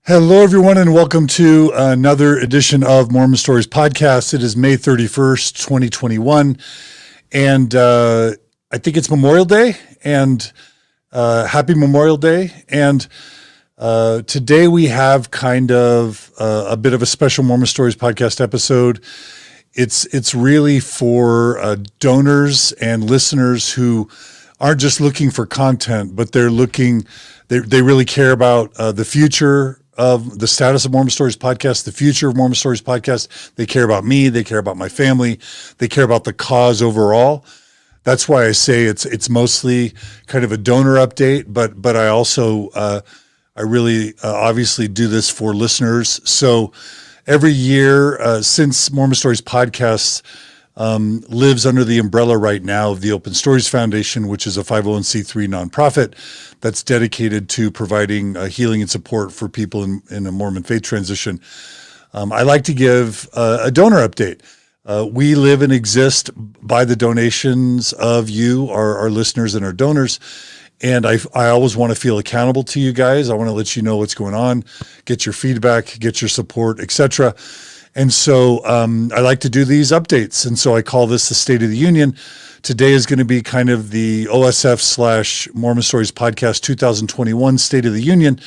Hello, everyone, and welcome to another edition of Mormon Stories Podcast. It is May 31st, 2021, and I think it's Memorial Day, and happy Memorial Day. And today we have kind of a bit of a special Mormon Stories Podcast episode. It's really for donors and listeners who aren't just looking for content, but they really care about the future of the status of Mormon Stories Podcast, the future of Mormon Stories Podcast. They care about me. They care about my family. They care about the cause overall. That's why I say it's mostly kind of a donor update, but I also, I really obviously do this for listeners. So every year since Mormon Stories Podcast lives under the umbrella right now of the Open Stories Foundation, which is a 501c3 nonprofit that's dedicated to providing healing and support for people in a Mormon faith transition. I like to give a donor update. We live and exist by the donations of you, our listeners and our donors. And I always want to feel accountable to you guys. I want to let you know what's going on, get your feedback, get your support, etc. And so I like to do these updates. And so I call this the State of the Union. Today is going to be kind of the OSF / Mormon Stories Podcast 2021 State of the Union.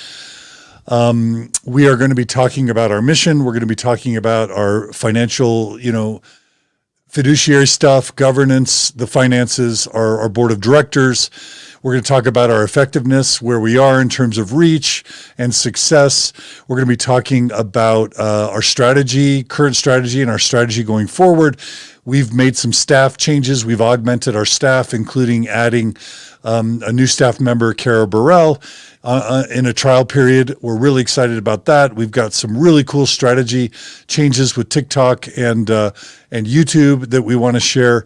We are going to be talking about our mission. We're going to be talking about our financial, fiduciary stuff, governance, the finances, our board of directors. We're going to talk about our effectiveness, where we are in terms of reach and success. We're going to be talking about our strategy, current strategy, and our strategy going forward. We've made some staff changes. We've augmented our staff, including adding a new staff member, Carah Burrell, in a trial period. We're really excited about that. We've got some really cool strategy changes with TikTok and YouTube that we want to share.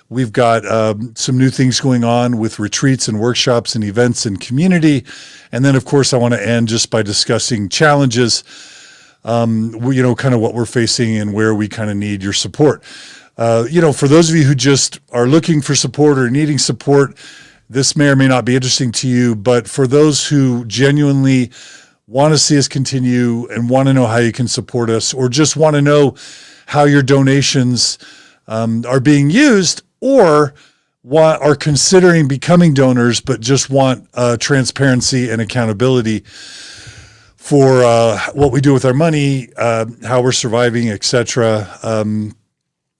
We've got some new things going on with retreats and workshops and events and community. And then, of course, I want to end just by discussing challenges, kind of what we're facing and where we kind of need your support. For those of you who just are looking for support or needing support, this may or may not be interesting to you. But for those who genuinely want to see us continue and want to know how you can support us, or just want to know how your donations are being used, or are considering becoming donors but just want transparency and accountability for what we do with our money, how we're surviving, etc.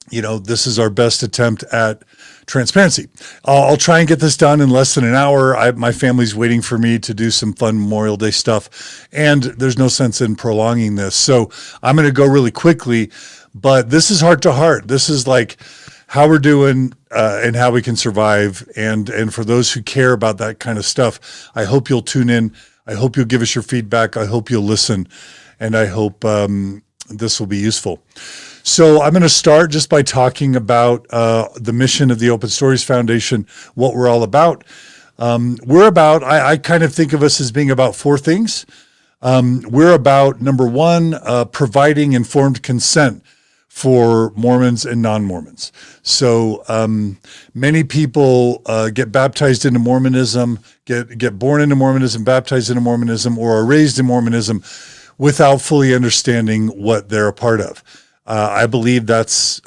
This is our best attempt at transparency. I'll try and get this done in less than an hour. My family's waiting for me to do some fun Memorial Day stuff, and there's no sense in prolonging this. So I'm going to go really quickly, but this is heart to heart. This is like how we're doing and how we can survive. And for those who care about that kind of stuff, I hope you'll tune in. I hope you'll give us your feedback. I hope you'll listen. And I hope this will be useful. So I'm going to start just by talking about the mission of the Open Stories Foundation, what we're all about. I kind of think of us as being about four things. We're about, number one, providing informed consent for Mormons and non-Mormons. So many people get baptized into Mormonism, get born into Mormonism, baptized into Mormonism, or are raised in Mormonism without fully understanding what they're a part of. I believe that's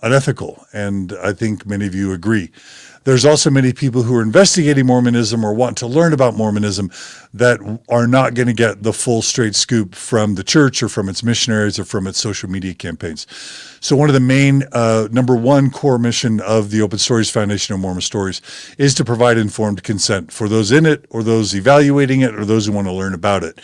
unethical, and I think many of you agree. There's also many people who are investigating Mormonism or want to learn about Mormonism that are not going to get the full straight scoop from the church or from its missionaries or from its social media campaigns. So one of the main, number one core mission of the Open Stories Foundation of Mormon Stories is to provide informed consent for those in it or those evaluating it or those who want to learn about it.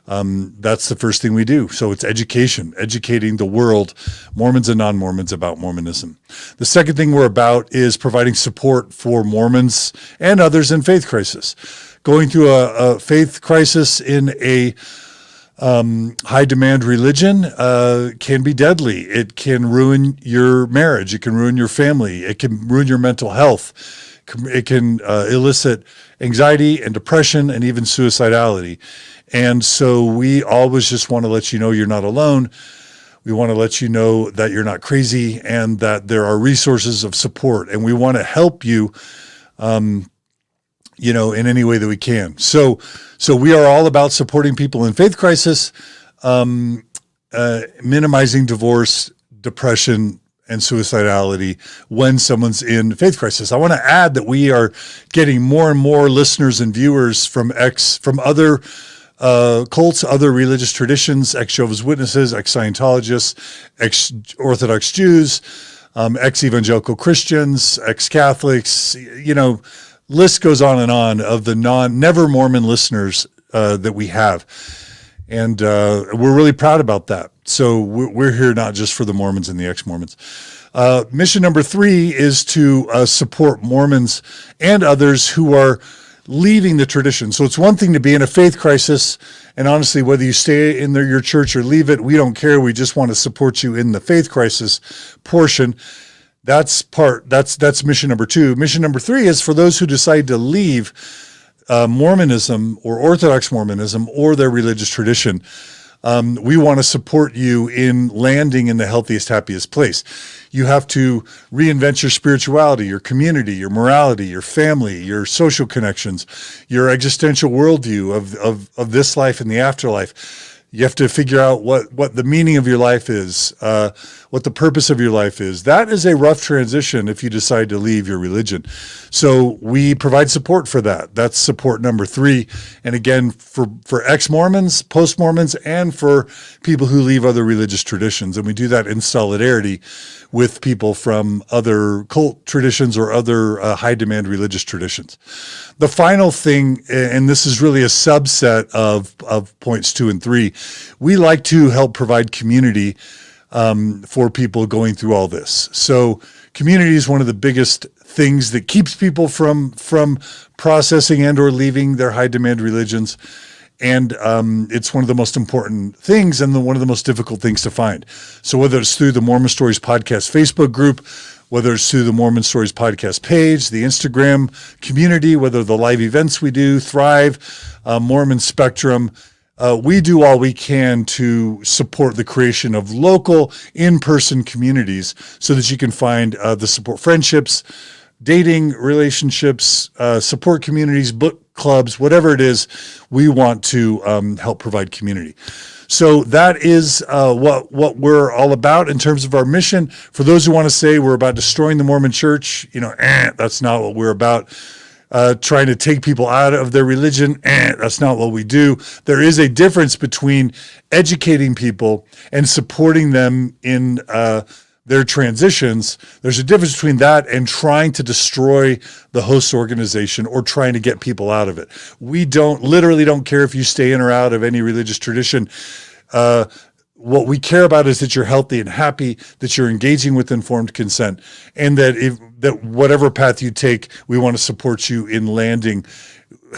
That's the first thing we do. So it's educating the world, Mormons and non-Mormons, about Mormonism. The second thing we're about is providing support for Mormons and others in faith crisis. Going through a faith crisis in a high demand religion can be deadly. It can ruin your marriage. It can ruin your family. It can ruin your mental health. It can elicit anxiety and depression and even suicidality. And so we always just want to let you know you're not alone. We want to let you know that you're not crazy and that there are resources of support. And we want to help you in any way that we can. So we are all about supporting people in faith crisis, minimizing divorce, depression, and suicidality when someone's in faith crisis. I want to add that we are getting more and more listeners and viewers from other cults, other religious traditions, ex-Jehovah's Witnesses, ex-Scientologists, ex-Orthodox Jews, ex-evangelical Christians, ex-Catholics, list goes on and on of the never Mormon listeners that we have. And we're really proud about that. So we're here not just for the Mormons and the ex-Mormons. Mission number 3 is to support Mormons and others who are leaving the tradition. So it's one thing to be in a faith crisis, and honestly, whether you stay in your church or leave it, we don't care. We just want to support you in the faith crisis portion. That's mission number 2. Mission number 3 is for those who decide to leave Mormonism or Orthodox Mormonism or their religious tradition. We want to support you in landing in the healthiest, happiest place. You have to reinvent your spirituality, your community, your morality, your family, your social connections, your existential worldview of this life and the afterlife. You have to figure out what the meaning of your life is, what the purpose of your life is. That is a rough transition if you decide to leave your religion. So we provide support for that. That's support number 3. And again, for ex-Mormons, post-Mormons, and for people who leave other religious traditions. And we do that in solidarity with people from other cult traditions or other high-demand religious traditions. The final thing, and this is really a subset of points 2 and 3, we like to help provide community for people going through all this. So community is one of the biggest things that keeps people from processing and or leaving their high-demand religions. And it's one of the most important things and one of the most difficult things to find. So whether it's through the Mormon Stories Podcast Facebook group, whether it's through the Mormon Stories Podcast page, the Instagram community, whether the live events we do, Thrive, Mormon Spectrum, we do all we can to support the creation of local in-person communities so that you can find the support friendships, dating relationships, support communities, book clubs, whatever it is, we want to help provide community. So that is what we're all about in terms of our mission. For those who want to say we're about destroying the Mormon church, that's not what we're about. Trying to take people out of their religion, that's not what we do. There is a difference between educating people and supporting them in their transitions. There's a difference between that and trying to destroy the host organization or trying to get people out of it. We literally don't care if you stay in or out of any religious tradition. What we care about is that you're healthy and happy, that you're engaging with informed consent, and that whatever path you take, we want to support you in landing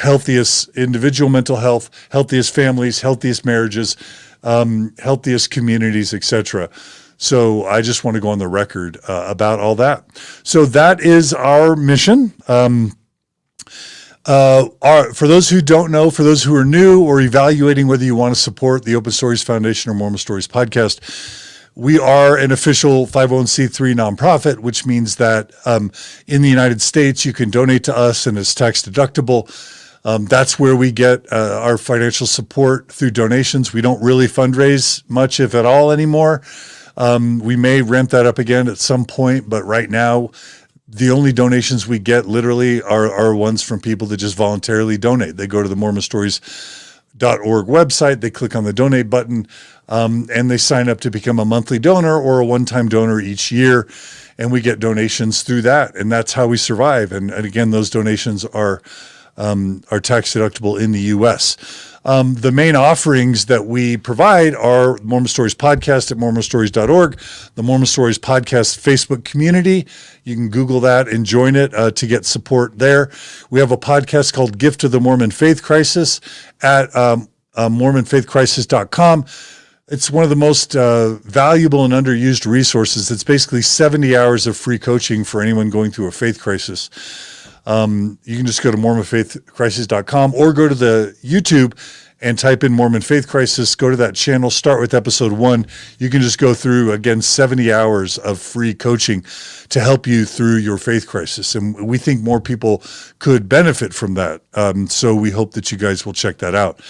healthiest individual mental health, healthiest families, healthiest marriages, healthiest communities, etc. So I just want to go on the record about all that. So that is our mission. For those who don't know, for those who are new or evaluating whether you want to support the Open Stories Foundation or Mormon Stories Podcast, we are an official 501c3 nonprofit, which means that in the United States, you can donate to us and it's tax deductible. That's where we get our financial support through donations. We don't really fundraise much, if at all, anymore. We may ramp that up again at some point, but right now, the only donations we get literally are ones from people that just voluntarily donate. They go to the MormonStories.org website, they click on the donate button, and they sign up to become a monthly donor or a one-time donor each year, and we get donations through that, and that's how we survive. And again, those donations are tax deductible in the U.S. The main offerings that we provide are Mormon Stories Podcast at mormonstories.org, the Mormon Stories Podcast Facebook community. You can Google that and join it to get support there. We have a podcast called Gift of the Mormon Faith Crisis at mormonfaithcrisis.com. It's one of the most valuable and underused resources. It's basically 70 hours of free coaching for anyone going through a faith crisis. You can just go to mormonfaithcrisis.com or go to the YouTube and type in Mormon Faith Crisis. Go to that channel, start with episode 1. You can just go through, again, 70 hours of free coaching to help you through your faith crisis. And we think more people could benefit from that. So we hope that you guys will check that out.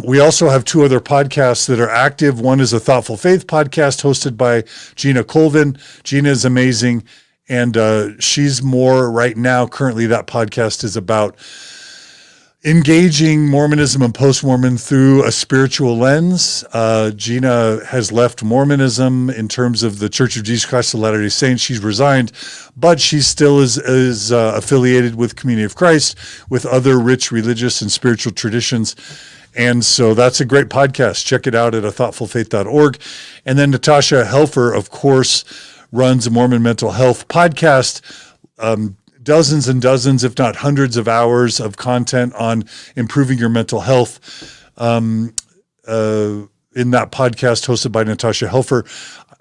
We also have 2 other podcasts that are active. One is a Thoughtful Faith podcast hosted by Gina Colvin. Gina is amazing. And she's more right now, currently that podcast is about engaging Mormonism and post-Mormon through a spiritual lens. Gina has left Mormonism in terms of the Church of Jesus Christ of Latter-day Saints. She's resigned, but she still is affiliated with Community of Christ, with other rich religious and spiritual traditions. And so that's a great podcast. Check it out at athoughtfulfaith.org. And then Natasha Helfer, of course, runs a Mormon Mental Health Podcast. Dozens and dozens, if not hundreds of hours of content on improving your mental health in that podcast hosted by Natasha Helfer.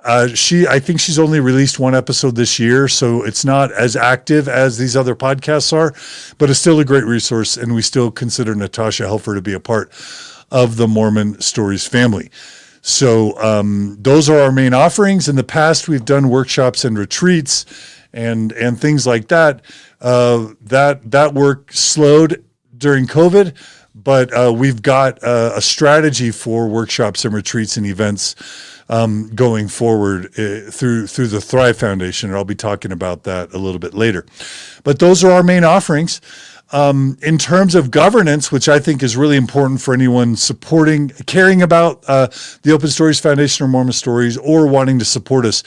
I think she's only released 1 episode this year, so it's not as active as these other podcasts are, but it's still a great resource, and we still consider Natasha Helfer to be a part of the Mormon Stories family. So those are our main offerings. In the past, we've done workshops and retreats and things like that. That work slowed during COVID, but we've got a strategy for workshops and retreats and events going forward through the Thrive Foundation, and I'll be talking about that a little bit later. But those are our main offerings. In terms of governance, which I think is really important for anyone caring about the Open Stories Foundation or Mormon Stories, or wanting to support us,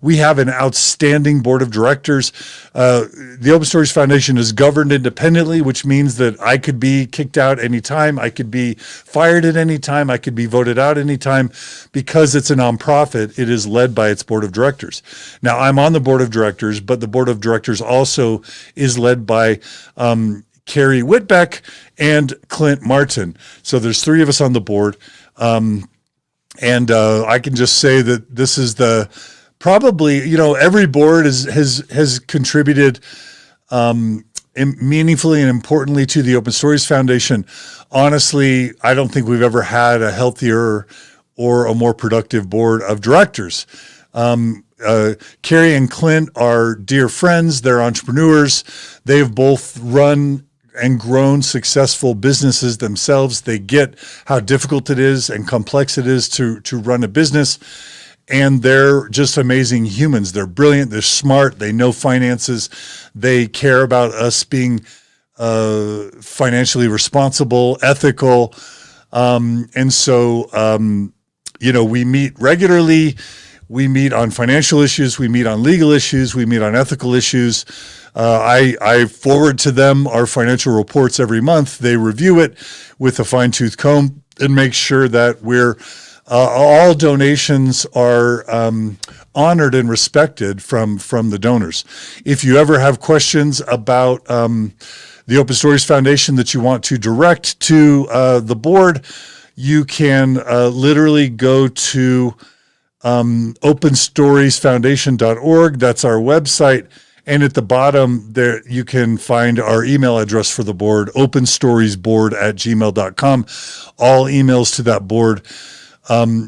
we have an outstanding board of directors. The Open Stories Foundation is governed independently, which means that I could be kicked out anytime. I could be fired at any time. I could be voted out anytime. Because it's a nonprofit, it is led by its board of directors. Now, I'm on the board of directors, but the board of directors also is led by Carrie Whitbeck and Clint Martin. So there's 3 of us on the board. And I can just say that this is probably, every board has contributed meaningfully and importantly to the Open Stories Foundation. Honestly, I don't think we've ever had a healthier or a more productive board of directors. Carrie and Clint are dear friends. They're entrepreneurs. They've both run and grown successful businesses themselves. They get how difficult it is and complex it is to run a business. And they're just amazing humans. They're brilliant. They're smart. They know finances. They care about us being financially responsible, ethical. And so, we meet regularly. We meet on financial issues. We meet on legal issues. We meet on ethical issues. I forward to them our financial reports every month. They review it with a fine-tooth comb and make sure that all donations are honored and respected from the donors. If you ever have questions about the Open Stories Foundation that you want to direct to the board, you can literally go to openstoriesfoundation.org. That's our website. And at the bottom there, you can find our email address for the board, openstoriesboard@gmail.com. All emails to that board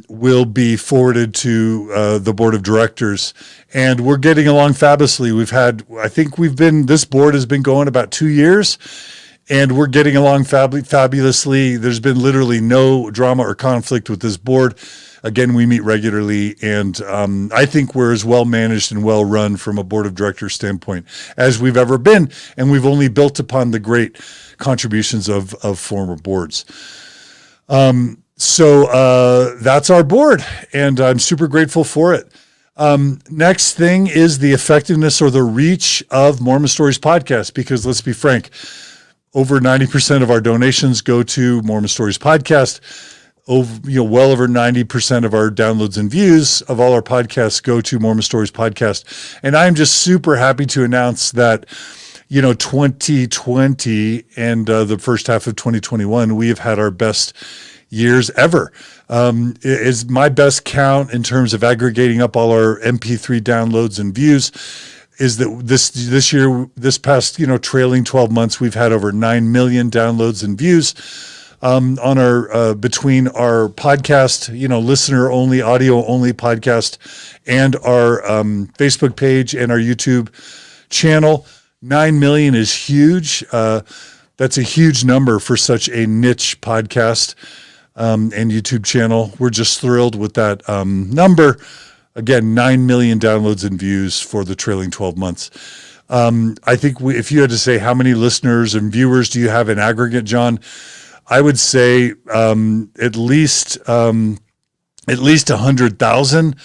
will be forwarded to the board of directors. And we're getting along fabulously. This board has been going about 2 years, and we're getting along fabulously. There's been literally no drama or conflict with this board. Again, we meet regularly, and I think we're as well managed and well run from a board of directors standpoint as we've ever been, and we've only built upon the great contributions of former boards. So that's our board, and I'm super grateful for it. Next thing is the effectiveness or the reach of Mormon Stories Podcast, because let's be frank, over 90% of our donations go to Mormon Stories Podcast. Well over 90% of our downloads and views of all our podcasts go to Mormon Stories Podcast. And I'm just super happy to announce that, 2020 and the first half of 2021, we have had our best years ever. It is my best count in terms of aggregating up all our MP3 downloads and views is that this year, this past, trailing 12 months, we've had over 9 million downloads and views. on our between our podcast, listener only, audio only podcast, and our Facebook page and our YouTube channel. 9 million is huge. That's a huge number for such a niche podcast and YouTube channel. We're just thrilled with that number. Again, 9 million downloads and views for the trailing 12 months. I think if you had to say how many listeners and viewers do you have in aggregate, John, I would say at least 100,000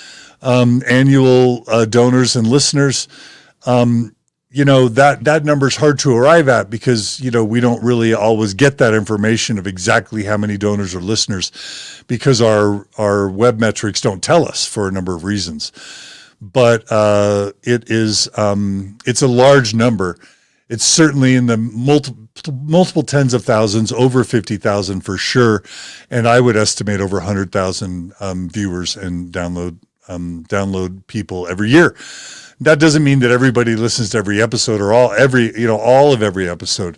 annual donors and listeners. That number is hard to arrive at because, we don't really always get that information of exactly how many donors or listeners because our web metrics don't tell us for a number of reasons. But it's a large number. It's certainly in the multiple tens of thousands, over 50,000 for sure. And I would estimate over 100,000 viewers and download people every year. That doesn't mean that everybody listens to every episode or all of every episode,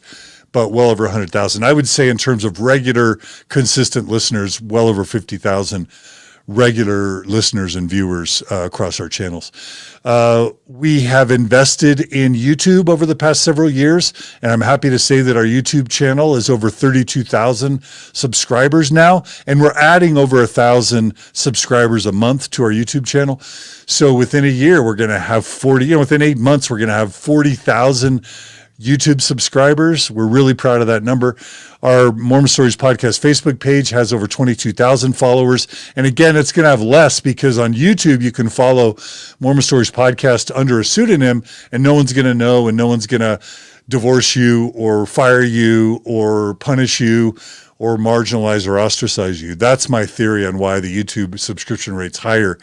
but well over 100,000. I would say in terms of regular, consistent listeners, well over 50,000 regular listeners and viewers across our channels. We have invested in YouTube over the past several years, and I'm happy to say that our YouTube channel is over 32,000 subscribers now, and we're adding over 1,000 subscribers a month to our YouTube channel. So within a year, we're going to have within 8 months, we're going to have 40,000 YouTube subscribers. We're really proud of that number. Our Mormon Stories Podcast Facebook page has over 22,000 followers. And again, it's going to have less because on YouTube, you can follow Mormon Stories Podcast under a pseudonym and no one's going to know and no one's going to divorce you or fire you or punish you or marginalize or ostracize you. That's my theory on why the YouTube subscription rate's higher.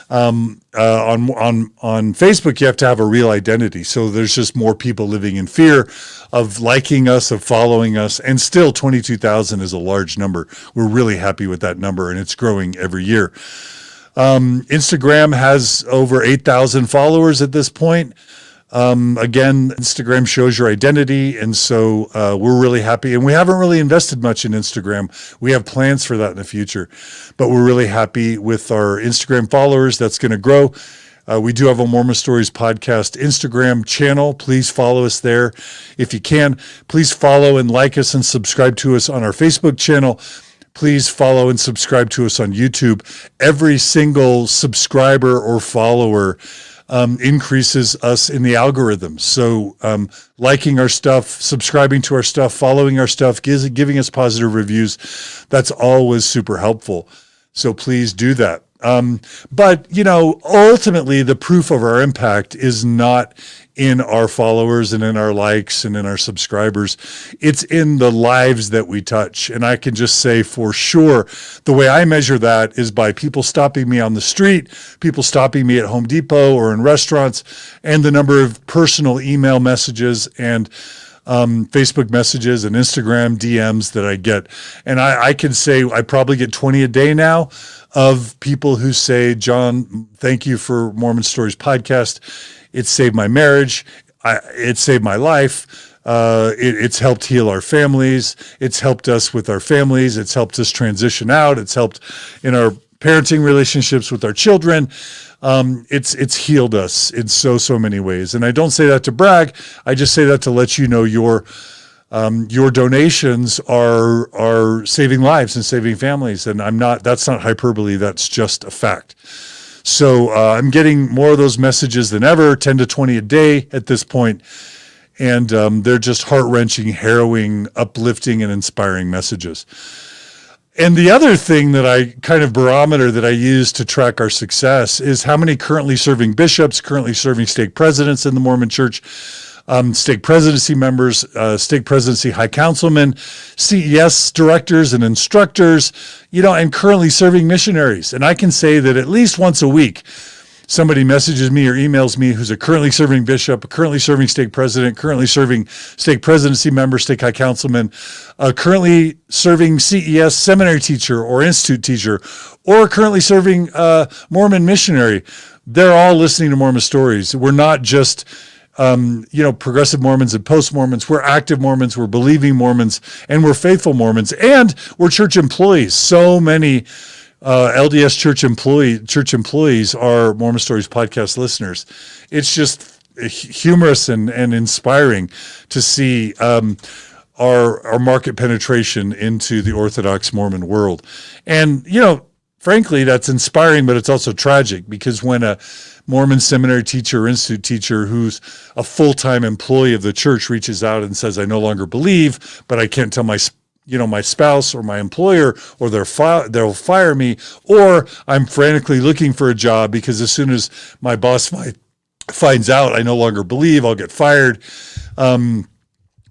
On Facebook, you have to have a real identity. So there's just more people living in fear of liking us, of following us, and still 22,000 is a large number. We're really happy with that number, and it's growing every year. Instagram has over 8,000 followers at this point. Again, Instagram shows your identity, and so we're really happy. And we haven't really invested much in Instagram. We have plans for that in the future, but we're really happy with our Instagram followers. That's going to grow. We do have a Mormon Stories Podcast Instagram channel. Please follow us there if you can. Please follow and like us and subscribe to us on our Facebook channel. Please follow and subscribe to us on YouTube. Every single subscriber or follower increases us in the algorithm. So liking our stuff, subscribing to our stuff, following our stuff, giving us positive reviews, that's always super helpful. So please do that. But, ultimately the proof of our impact is not in our followers and in our likes and in our subscribers. It's in the lives that we touch. And I can just say for sure, the way I measure that is by people stopping me on the street, people stopping me at Home Depot or in restaurants, and the number of personal email messages and Facebook messages and Instagram DMs that I get. And I can say I probably get 20 a day now of people who say, John, thank you for Mormon Stories Podcast. It saved my marriage. It saved my life. It's helped heal our families. It's helped us with our families. It's helped us transition out. It's helped in our parenting relationships with our children. It's healed us in so many ways. And I don't say that to brag. I just say that to let you know your donations are saving lives and saving families. And that's not hyperbole. That's just a fact. So I'm getting more of those messages than ever, 10 to 20 a day at this point. And they're just heart-wrenching, harrowing, uplifting, and inspiring messages. And the other thing barometer that I use to track our success is how many currently serving bishops, currently serving stake presidents in the Mormon Church, stake presidency members, stake presidency high councilmen, CES directors and instructors, and currently serving missionaries. And I can say that at least once a week, somebody messages me or emails me who's a currently serving bishop, a currently serving stake president, currently serving stake presidency member, stake high councilman, a currently serving CES seminary teacher or institute teacher, or a currently serving Mormon missionary. They're all listening to Mormon Stories. We're not just progressive Mormons and post-Mormons. We're active Mormons, we're believing Mormons, and we're faithful Mormons, and we're church employees. So many LDS church employees are Mormon Stories podcast listeners. It's just humorous and inspiring to see our market penetration into the Orthodox Mormon world. And, frankly, that's inspiring, but it's also tragic, because when a Mormon seminary teacher or institute teacher who's a full-time employee of the church reaches out and says, I no longer believe, but I can't tell my spouse or my employer, or they'll fire me, or I'm frantically looking for a job because as soon as my boss finds out I no longer believe, I'll get fired.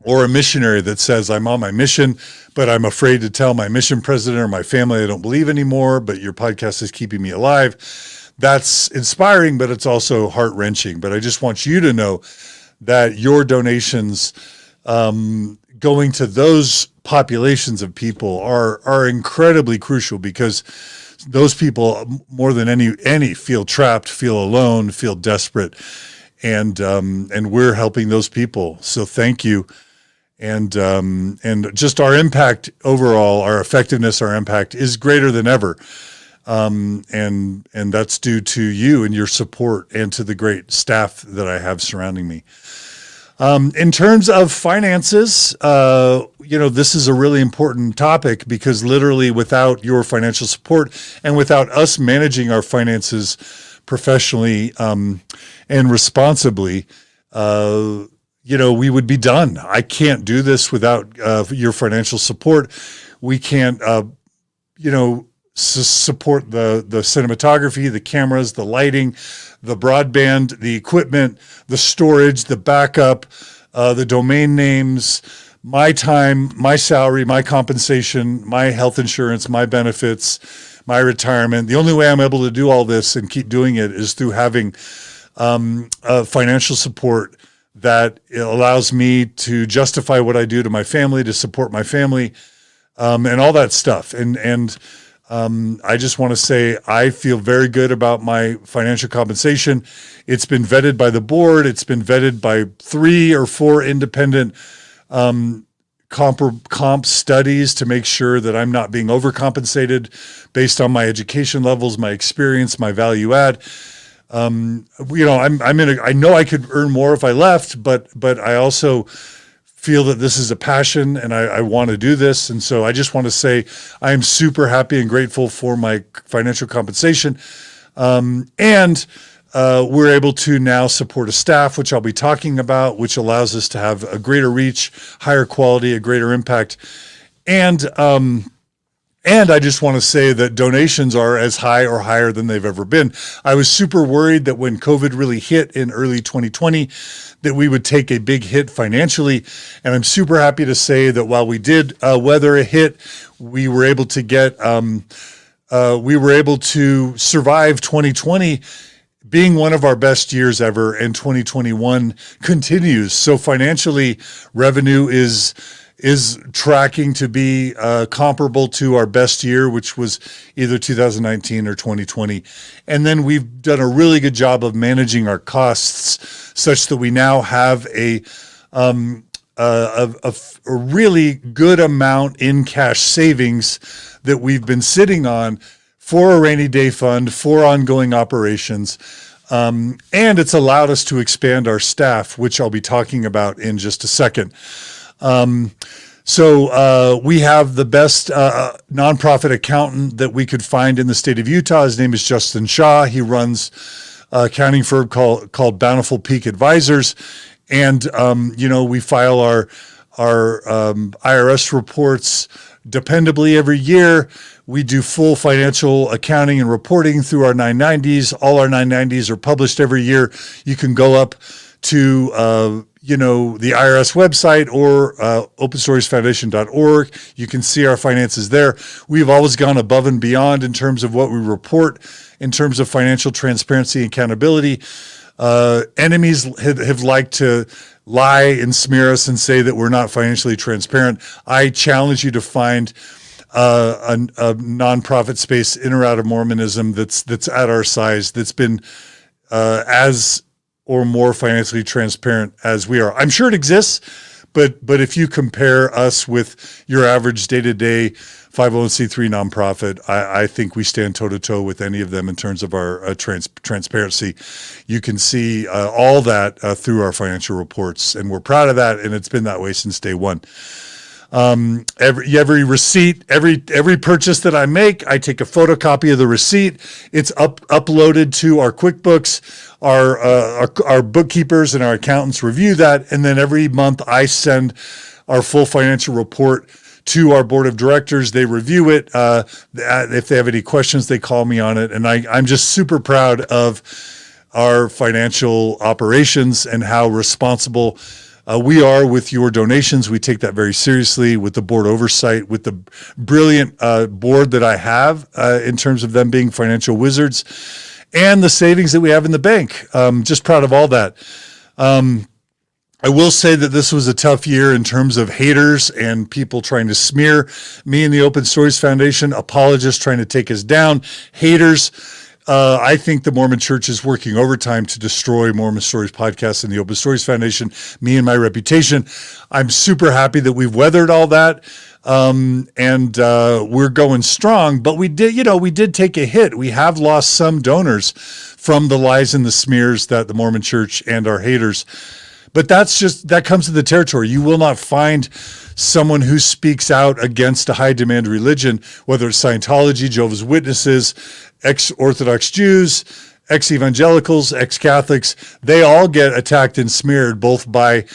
Or a missionary that says, I'm on my mission, but I'm afraid to tell my mission president or my family I don't believe anymore, but your podcast is keeping me alive. That's inspiring, but it's also heart-wrenching. But I just want you to know that your donations going to those populations of people are incredibly crucial, because those people, more than any feel trapped, feel alone, feel desperate, and we're helping those people. So thank you. And just our impact overall, our effectiveness, our impact is greater than ever. And that's due to you and your support, and to the great staff that I have surrounding me. In terms of finances, this is a really important topic, because literally without your financial support and without us managing our finances professionally and responsibly, we would be done. I can't do this without your financial support. We can't, support the cinematography, the cameras, the lighting, the broadband, the equipment, the storage, the backup, the domain names, my time, my salary, my compensation, my health insurance, my benefits, my retirement. The only way I'm able to do all this and keep doing it is through having financial support that allows me to justify what I do to my family, to support my family, and all that stuff. And I just want to say I feel very good about my financial compensation. It's been vetted by the board. It's been vetted by 3 or 4 independent comp studies to make sure that I'm not being overcompensated based on my education levels, my experience, my value add. I know I could earn more if I left, but I also feel that this is a passion and I want to do this. And so I just want to say I am super happy and grateful for my financial compensation. And we're able to now support a staff, which I'll be talking about, which allows us to have a greater reach, higher quality, a greater impact. And I just want to say that donations are as high or higher than they've ever been. I was super worried that when COVID really hit in early 2020, that we would take a big hit financially. And I'm super happy to say that while we did weather a hit, we were able to survive 2020 being one of our best years ever, and 2021 continues. So financially, revenue is tracking to be comparable to our best year, which was either 2019 or 2020. And then we've done a really good job of managing our costs such that we now have a really good amount in cash savings that we've been sitting on for a rainy day fund, for ongoing operations. And it's allowed us to expand our staff, which I'll be talking about in just a second. So we have the best nonprofit accountant that we could find in the state of Utah. His name is Justin Shaw. He runs an accounting firm called Bountiful Peak Advisors. And, we file our IRS reports dependably every year. We do full financial accounting and reporting through our 990s. All our 990s are published every year. You can go up to, the IRS website or openstoriesfoundation.org. You can see our finances there. We've always gone above and beyond in terms of what we report, in terms of financial transparency and accountability. Enemies have liked to lie and smear us and say that we're not financially transparent. I challenge you to find a nonprofit space in or out of Mormonism that's at our size, that's been as or more financially transparent as we are. I'm sure it exists, but if you compare us with your average day-to-day 501c3 nonprofit, I think we stand toe-to-toe with any of them in terms of our transparency. You can see all that through our financial reports, and we're proud of that, and it's been that way since day one. Every receipt, every purchase that I make, I take a photocopy of the receipt. It's uploaded to our QuickBooks. Our bookkeepers and our accountants review that, and then every month I send our full financial report to our board of directors. They review it. If they have any questions, they call me on it, and I'm just super proud of our financial operations and how responsible we are with your donations. We take that very seriously with the board oversight, with the brilliant board that I have in terms of them being financial wizards, and the savings that we have in the bank. Just proud of all that. I will say that this was a tough year in terms of haters and people trying to smear me and the Open Stories Foundation, apologists trying to take us down, haters. I think the Mormon Church is working overtime to destroy Mormon Stories Podcast and the Open Stories Foundation, me and my reputation. I'm super happy that we've weathered all that. And we're going strong, but we did take a hit. We have lost some donors from the lies and the smears that the Mormon Church and our haters. But that comes to the territory. You will not find someone who speaks out against a high demand religion, whether it's Scientology, Jehovah's Witnesses, ex-Orthodox Jews, ex-evangelicals, ex-Catholics. They all get attacked and smeared both by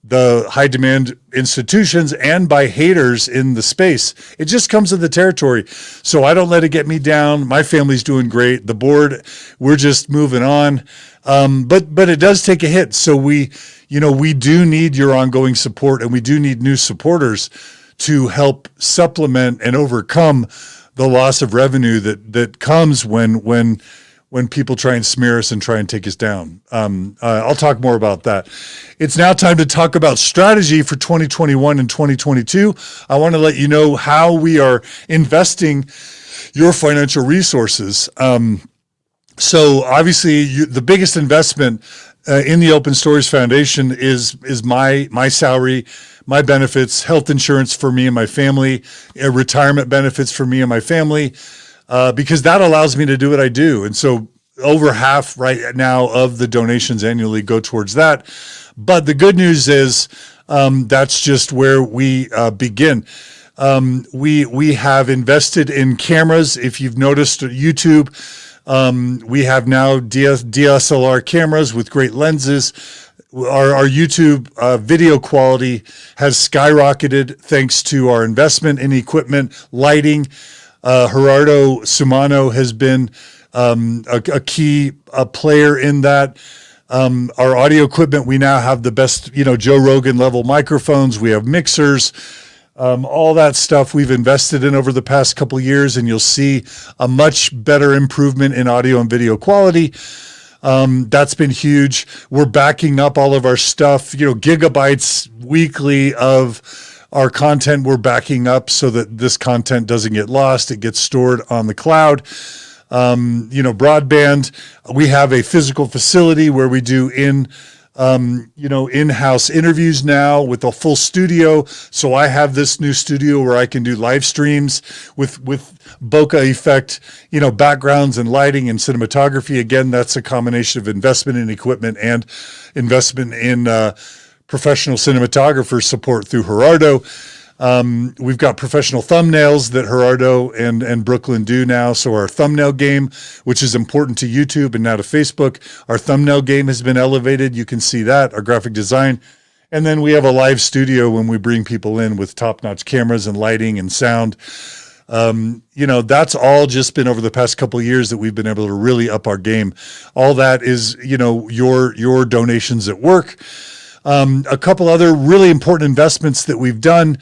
the high demand institutions and by haters in the space. It just comes to the territory. So I don't let it get me down. My family's doing great. The board, we're just moving on. But it does take a hit. So we do need your ongoing support, and we do need new supporters to help supplement and overcome the loss of revenue that comes when people try and smear us and try and take us down. I'll talk more about that. It's now time to talk about strategy for 2021 and 2022. I want to let you know how we are investing your financial resources. So obviously the biggest investment in the Open Stories Foundation is my salary, my benefits, health insurance for me and my family, retirement benefits for me and my family, because that allows me to do what I do. And so over half right now of the donations annually go towards that. But the good news is that's just where we begin. We have invested in cameras. If you've noticed YouTube, we have now DSLR cameras with great lenses. Our YouTube video quality has skyrocketed thanks to our investment in equipment, lighting. Gerardo Sumano has been a key player in that. Our audio equipment, we now have the best, Joe Rogan level microphones. We have mixers. All that stuff we've invested in over the past couple of years, and you'll see a much better improvement in audio and video quality. That's been huge. We're backing up all of our stuff, gigabytes weekly of our content we're backing up so that this content doesn't get lost. It gets stored on the cloud. Broadband. We have a physical facility where we do in-house interviews now with a full studio. So I have this new studio where I can do live streams with bokeh effect, backgrounds and lighting and cinematography. Again, that's a combination of investment in equipment and investment in professional cinematographer support through Gerardo. We've got professional thumbnails that Gerardo and Brooklyn do now. So our thumbnail game, which is important to YouTube and now to Facebook, our thumbnail game has been elevated. You can see that, our graphic design. And then we have a live studio when we bring people in with top-notch cameras and lighting and sound. That's all just been over the past couple of years that we've been able to really up our game. All that is, your donations at work. A couple other really important investments that we've done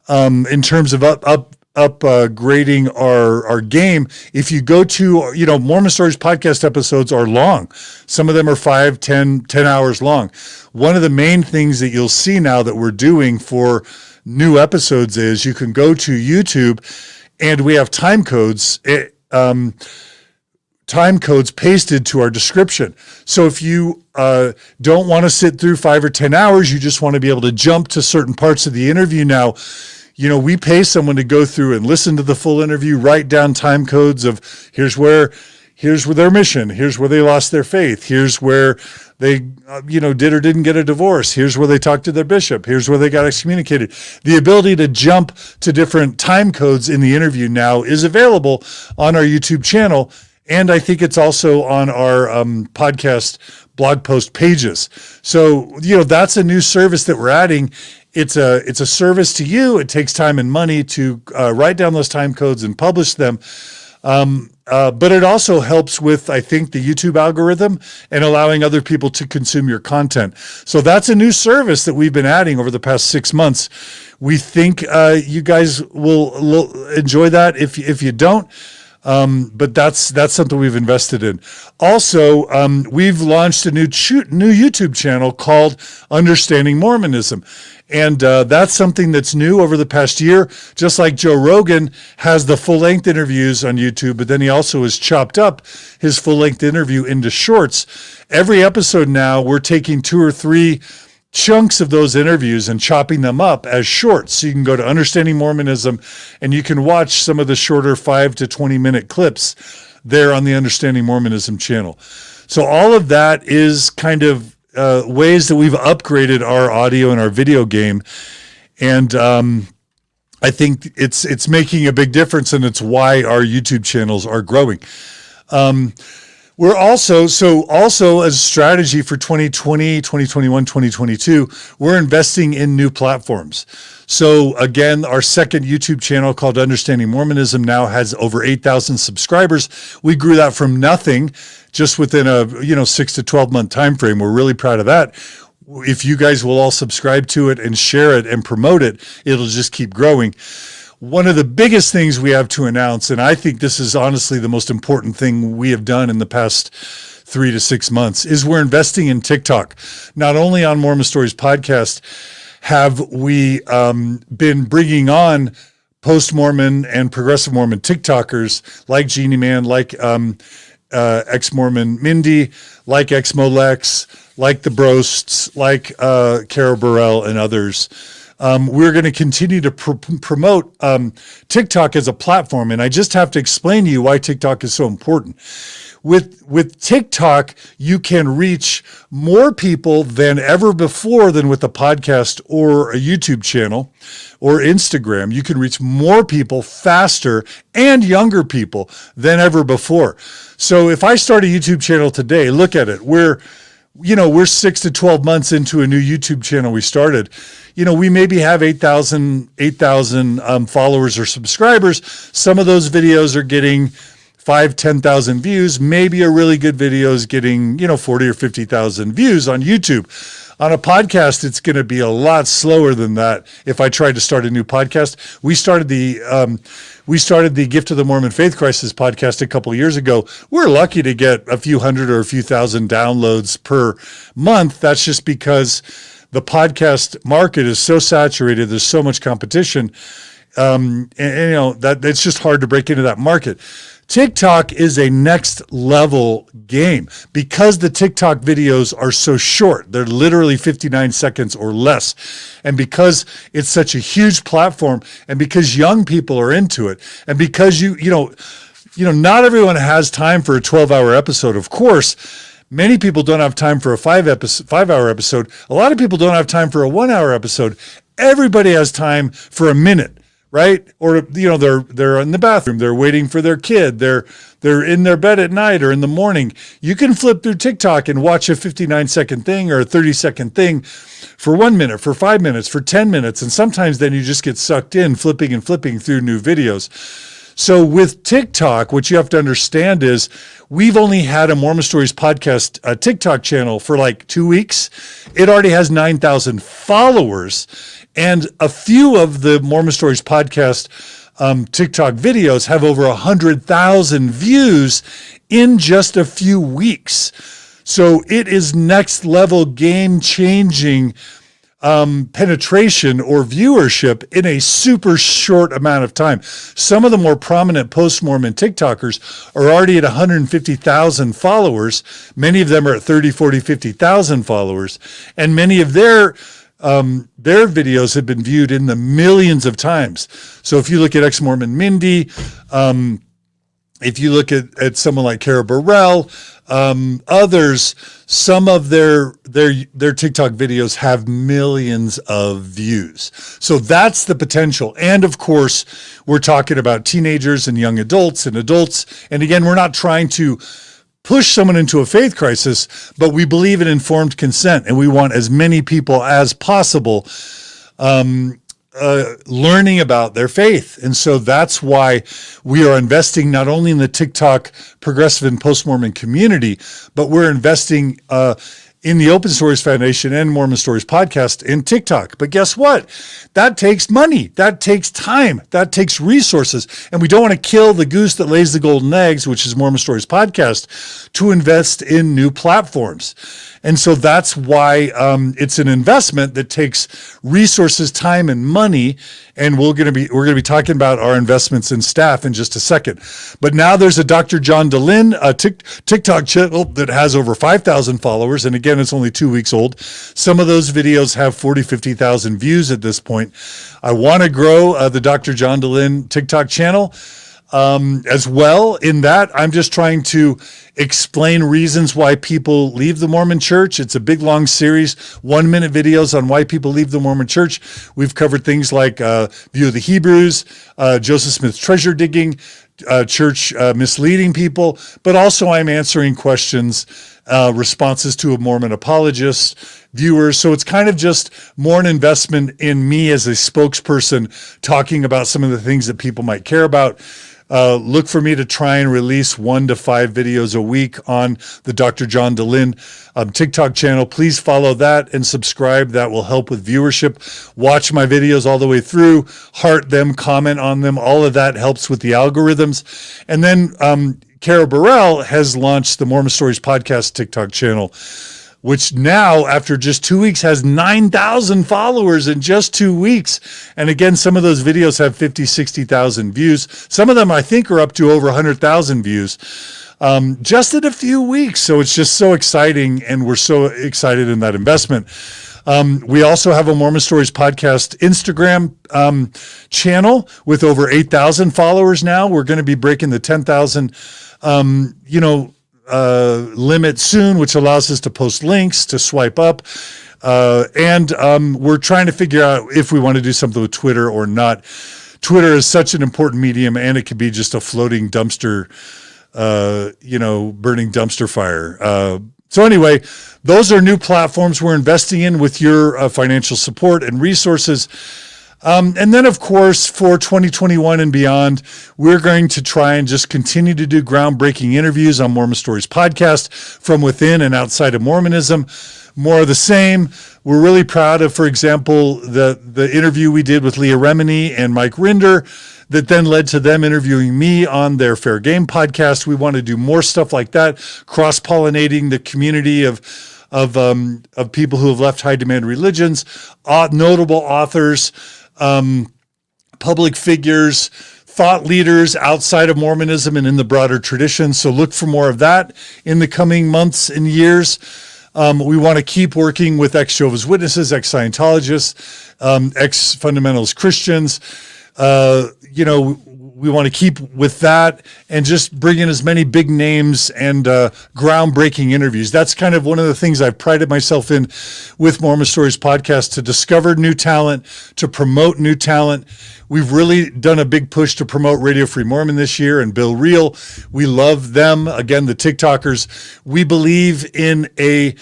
in terms of upgrading our game. If you go to, Mormon Stories podcast episodes are long. Some of them are 5, 10 hours long. One of the main things that you'll see now that we're doing for new episodes is you can go to YouTube and we have time codes. time codes pasted to our description. So if you don't want to sit through 5 or 10 hours, you just want to be able to jump to certain parts of the interview now, we pay someone to go through and listen to the full interview, write down time codes of here's where their mission, here's where they lost their faith, here's where they, did or didn't get a divorce, here's where they talked to their bishop, here's where they got excommunicated. The ability to jump to different time codes in the interview now is available on our YouTube channel. And I think it's also on our podcast blog post pages. So, that's a new service that we're adding. It's a service to you. It takes time and money to write down those time codes and publish them. But it also helps with, I think, the YouTube algorithm and allowing other people to consume your content. So that's a new service that we've been adding over the past 6 months. We think you guys will enjoy that. If you don't, but that's something we've invested in. Also, we've launched a new YouTube channel called Understanding Mormonism. And that's something that's new over the past year. Just like Joe Rogan has the full-length interviews on YouTube, but then he also has chopped up his full-length interview into shorts. Every episode now, we're taking 2 or 3 chunks of those interviews and chopping them up as shorts. So you can go to Understanding Mormonism and you can watch some of the shorter 5 to 20-minute clips there on the Understanding Mormonism channel. So all of that is kind of ways that we've upgraded our audio and our video game. And I think it's making a big difference, and it's why our YouTube channels are growing. We're also as a strategy for 2020, 2021, 2022, we're investing in new platforms. So again, our second YouTube channel called Understanding Mormonism now has over 8,000 subscribers. We grew that from nothing just within a 6 to 12 month time frame. We're really proud of that. If you guys will all subscribe to it and share it and promote it, it'll just keep growing. One of the biggest things we have to announce, and I think this is honestly the most important thing we have done in the past 3 to 6 months, is we're investing in TikTok. Not only on Mormon Stories Podcast have we been bringing on post-Mormon and progressive Mormon TikTokers like Jeannie Man, like ex-Mormon Mindy, like ex-Molex, like the Broasts, like Carah Burrell and others. We're going to continue to promote TikTok as a platform, and I just have to explain to you why TikTok is so important. With TikTok, you can reach more people than ever before than with a podcast or a YouTube channel or Instagram. You can reach more people faster and younger people than ever before. So if I start a YouTube channel today, look at it. We're 6 to 12 months into a new YouTube channel we started. We maybe have 8,000 followers or subscribers. Some of those videos are getting 10,000 views. Maybe a really good video is getting, 40 or 50,000 views on YouTube. On a podcast, it's going to be a lot slower than that. If I tried to start a new podcast, we started the Gift of the Mormon Faith Crisis podcast a couple of years ago. We're lucky to get a few hundred or a few thousand downloads per month. That's just because the podcast market is so saturated. There's so much competition. That it's just hard to break into that market. TikTok is a next level game because the TikTok videos are so short. They're literally 59 seconds or less. And because it's such a huge platform, and because young people are into it, and because not everyone has time for a 12-hour episode. Of course, many people don't have time for a 5-hour episode. A lot of people don't have time for a 1-hour episode. Everybody has time for a minute. Right? Or, they're in the bathroom, they're waiting for their kid, they're in their bed at night or in the morning. You can flip through TikTok and watch a 59-second thing or a 30-second thing for 1 minute, for 5 minutes, for 10 minutes. And sometimes then you just get sucked in flipping through new videos. So with TikTok, what you have to understand is we've only had a Mormon Stories Podcast TikTok channel for like 2 weeks. It already has 9,000 followers. And a few of the Mormon Stories Podcast TikTok videos have over 100,000 views in just a few weeks. So it is next level game changing penetration or viewership in a super short amount of time. Some of the more prominent post-Mormon TikTokers are already at 150,000 followers. Many of them are at 30, 40, 50,000 followers. And many of their videos have been viewed in the millions of times. So if you look at ex-Mormon Mindy, if you look at someone like Carah Burrell, others, some of their TikTok videos have millions of views. So that's the potential. And of course, we're talking about teenagers and young adults and adults. And again, we're not trying to push someone into a faith crisis, but we believe in informed consent, and we want as many people as possible learning about their faith. And so that's why we are investing not only in the TikTok progressive and post-Mormon community, but we're investing in the Open Stories Foundation and Mormon Stories Podcast in TikTok. But guess what? That takes money. That takes time. That takes resources. And we don't want to kill the goose that lays the golden eggs, which is Mormon Stories Podcast, to invest in new platforms. And so that's why it's an investment that takes resources, time, and money. And we're going to be talking about our investments in staff in just a second. But now there's a Dr. John DeLynn, a TikTok channel that has over 5,000 followers. And again, it's only 2 weeks old. Some of those videos have 40, 50,000 views at this point. I want to grow the Dr. John DeLynn TikTok channel as well. In that, I'm just trying to explain reasons why people leave the Mormon Church. It's a big, long series, 1-minute videos on why people leave the Mormon Church. We've covered things like View of the Hebrews, Joseph Smith's treasure digging, church misleading people, but also I'm answering questions, responses to a Mormon apologist, viewers. So it's kind of just more an investment in me as a spokesperson talking about some of the things that people might care about. Look for me to try and release 1 to 5 videos a week on the Dr. John DeLynn TikTok channel. Please follow that and subscribe. That will help with viewership. Watch my videos all the way through, heart them, comment on them. All of that helps with the algorithms. And then Carah Burrell has launched the Mormon Stories Podcast TikTok channel, which now, after just 2 weeks, has 9,000 followers in just 2 weeks. And again, some of those videos have 50, 60,000 views. Some of them, I think, are up to over 100,000 views just in a few weeks. So it's just so exciting, and we're so excited in that investment. We also have a Mormon Stories Podcast Instagram channel with over 8,000 followers now. We're going to be breaking the 10,000, limit soon, which allows us to post links, to swipe up. And we're trying to figure out if we want to do something with Twitter or not. Twitter is such an important medium, and it could be just a floating dumpster, burning dumpster fire. So anyway, those are new platforms we're investing in with your financial support and resources. And then, of course, for 2021 and beyond, we're going to try and just continue to do groundbreaking interviews on Mormon Stories Podcast from within and outside of Mormonism. More of the same. We're really proud of, for example, the interview we did with Leah Remini and Mike Rinder that then led to them interviewing me on their Fair Game podcast. We want to do more stuff like that, cross-pollinating the community of people who have left high-demand religions, notable authors, public figures, thought leaders outside of Mormonism and in the broader tradition. So look for more of that in the coming months and years. We want to keep working with ex-Jehovah's Witnesses, ex-Scientologists, ex-fundamentalist Christians. We want to keep with that and just bring in as many big names and groundbreaking interviews. That's kind of one of the things I've prided myself in with Mormon Stories Podcast, to discover new talent, to promote new talent. We've really done a big push to promote Radio Free Mormon this year and Bill Reel. We love them. Again, the TikTokers. We believe in a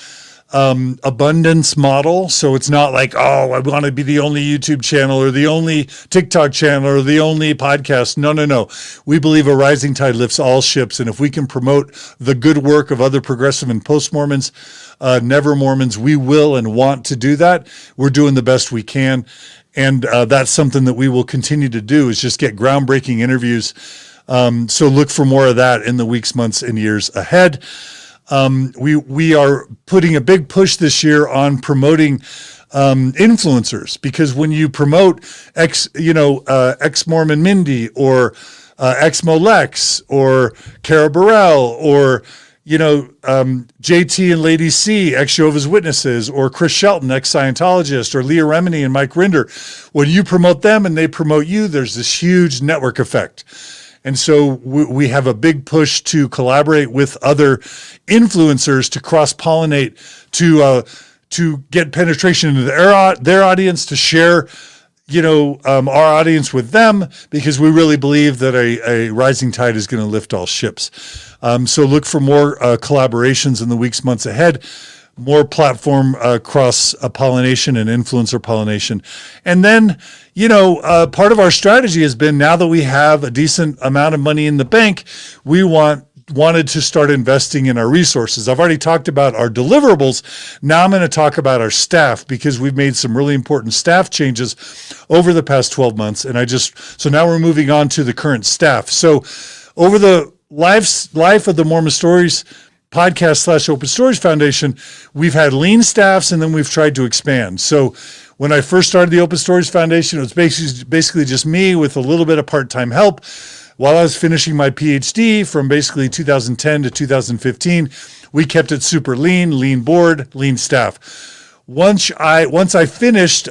abundance model. So it's not like, oh, I want to be the only YouTube channel or the only TikTok channel or the only podcast. No. We believe a rising tide lifts all ships. And if we can promote the good work of other progressive and post-Mormons, never Mormons, we will and want to do that. We're doing the best we can. And that's something that we will continue to do, is just get groundbreaking interviews. So look for more of that in the weeks, months, and years ahead. We are putting a big push this year on promoting influencers, because when you promote ex-Mormon Mindy or ex-Molex or Carah Burrell or JT and Lady C, ex-Jehovah's Witnesses, or Chris Shelton, ex-Scientologist, or Leah Remini and Mike Rinder, when you promote them and they promote you, there's this huge network effect. And so we have a big push to collaborate with other influencers to cross-pollinate, to get penetration into their audience, to share our audience with them, because we really believe that a rising tide is going to lift all ships. So look for more collaborations in the weeks, months ahead, more platform cross-pollination and influencer pollination. And then, part of our strategy has been, now that we have a decent amount of money in the bank, we wanted to start investing in our resources. I've already talked about our deliverables. Now I'm going to talk about our staff, because we've made some really important staff changes over the past 12 months. And so now we're moving on to the current staff. So over the life of the Mormon Stories Podcast / Open Stories Foundation, we've had lean staffs, and then we've tried to expand. So when I first started the Open Stories Foundation, it was basically just me with a little bit of part-time help. While I was finishing my PhD from basically 2010 to 2015, we kept it super lean board, lean staff. Once I finished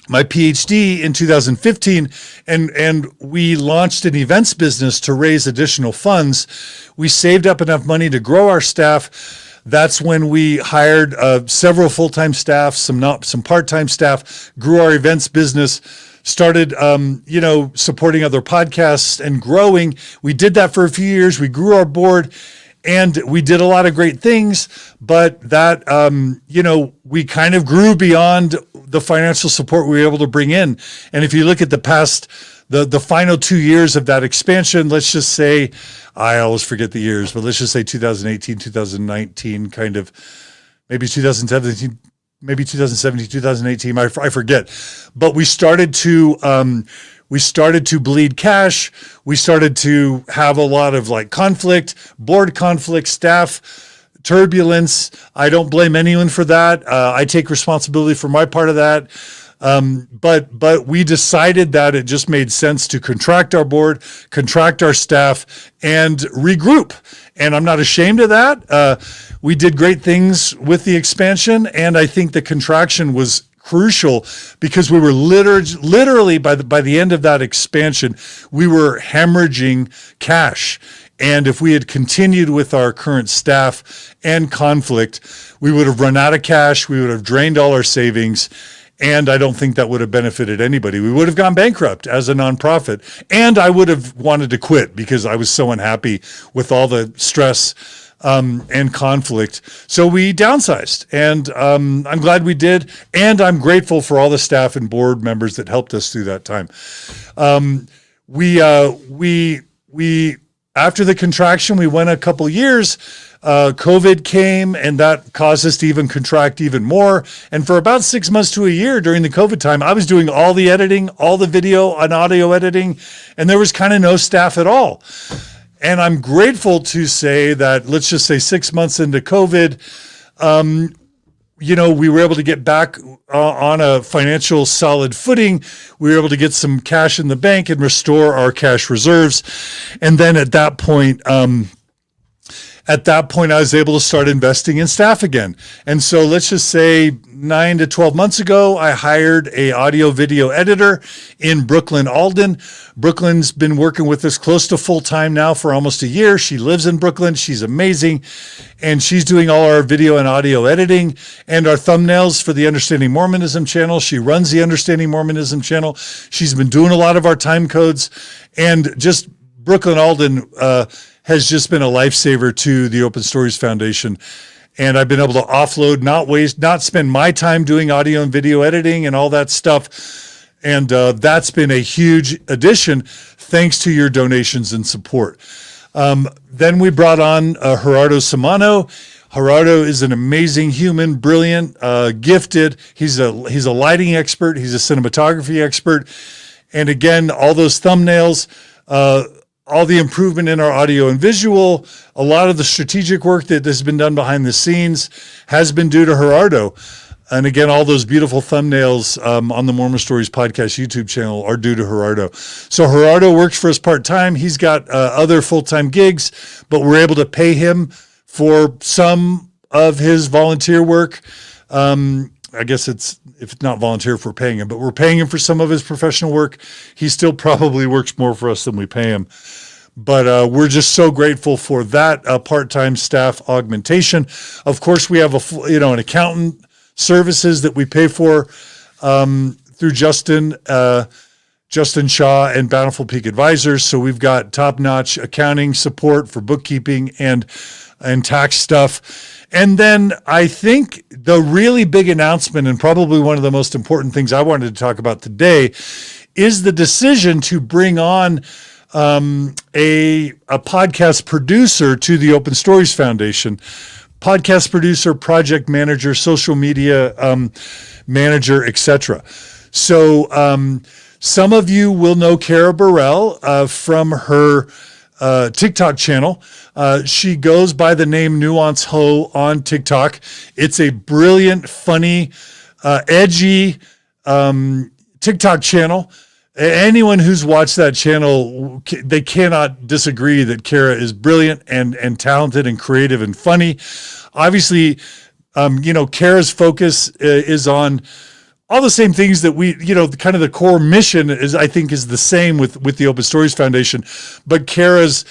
my PhD in 2015, and we launched an events business to raise additional funds, we saved up enough money to grow our staff. That's when we hired several full-time staff, some part-time staff, grew our events business, started, supporting other podcasts and growing. We did that for a few years. We grew our board, and we did a lot of great things, but that, we kind of grew beyond the financial support we were able to bring in. And if you look at the final 2 years of that expansion, let's just say, I always forget the years, but let's just say 2018, 2019, kind of, maybe 2017, 2018, I forget. But we started to bleed cash. We started to have a lot of conflict, board conflict, staff turbulence. I don't blame anyone for that. I take responsibility for my part of that. But we decided that it just made sense to contract our board, contract our staff, and regroup. And I'm not ashamed of that. We did great things with the expansion, and I think the contraction was crucial, because we were literally by the end of that expansion, we were hemorrhaging cash. And if we had continued with our current staff and conflict, we would have run out of cash. We would have drained all our savings. And I don't think that would have benefited anybody. We would have gone bankrupt as a nonprofit. And I would have wanted to quit, because I was so unhappy with all the stress and conflict. So we downsized, and I'm glad we did. And I'm grateful for all the staff and board members that helped us through that time. We after the contraction, we went a couple years. COVID came, and that caused us to even contract even more. And for about 6 months to a year during the COVID time, I was doing all the editing, all the video and audio editing, and there was kind of no staff at all. And I'm grateful to say that, let's just say 6 months into COVID, we were able to get back on a financial solid footing. We were able to get some cash in the bank and restore our cash reserves. And then at that point, I was able to start investing in staff again. And so let's just say 9 to 12 months ago, I hired a audio video editor in Brooklyn, Alden. Brooklyn's been working with us close to full time now for almost a year. She lives in Brooklyn. She's amazing. And she's doing all our video and audio editing and our thumbnails for the Understanding Mormonism channel. She runs the Understanding Mormonism channel. She's been doing a lot of our time codes, and just Brooklyn, Alden, has just been a lifesaver to the Open Stories Foundation. And I've been able to offload, not spend my time doing audio and video editing and all that stuff. And that's been a huge addition, thanks to your donations and support. Then we brought on Gerardo Samano. Gerardo is an amazing human, brilliant, gifted. He's a lighting expert. He's a cinematography expert. And again, all those thumbnails, all the improvement in our audio and visual, a lot of the strategic work that has been done behind the scenes has been due to Gerardo. And again, all those beautiful thumbnails on the Mormon Stories Podcast YouTube channel are due to Gerardo. So Gerardo works for us part-time. He's got other full-time gigs, but we're able to pay him for some of his volunteer work. I guess if it's not volunteer, if we're paying him, but we're paying him for some of his professional work. He still probably works more for us than we pay him. But we're just so grateful for that part-time staff augmentation. Of course, we have an accountant services that we pay for through Justin Shaw and Bountiful Peak Advisors. So we've got top-notch accounting support for bookkeeping and tax stuff. And then I think the really big announcement, and probably one of the most important things I wanted to talk about today, is the decision to bring on a podcast producer to the Open Stories Foundation. Podcast producer, project manager, social media manager, etc. So some of you will know Carah Burrell from her TikTok channel. She goes by the name Nuance Ho on TikTok. It's a brilliant, funny, edgy TikTok channel. Anyone who's watched that channel, they cannot disagree that Carah is brilliant and talented and creative and funny. Obviously, Carah's focus is on all the same things that we, kind of the core mission is the same with the Open Stories Foundation. But Carah's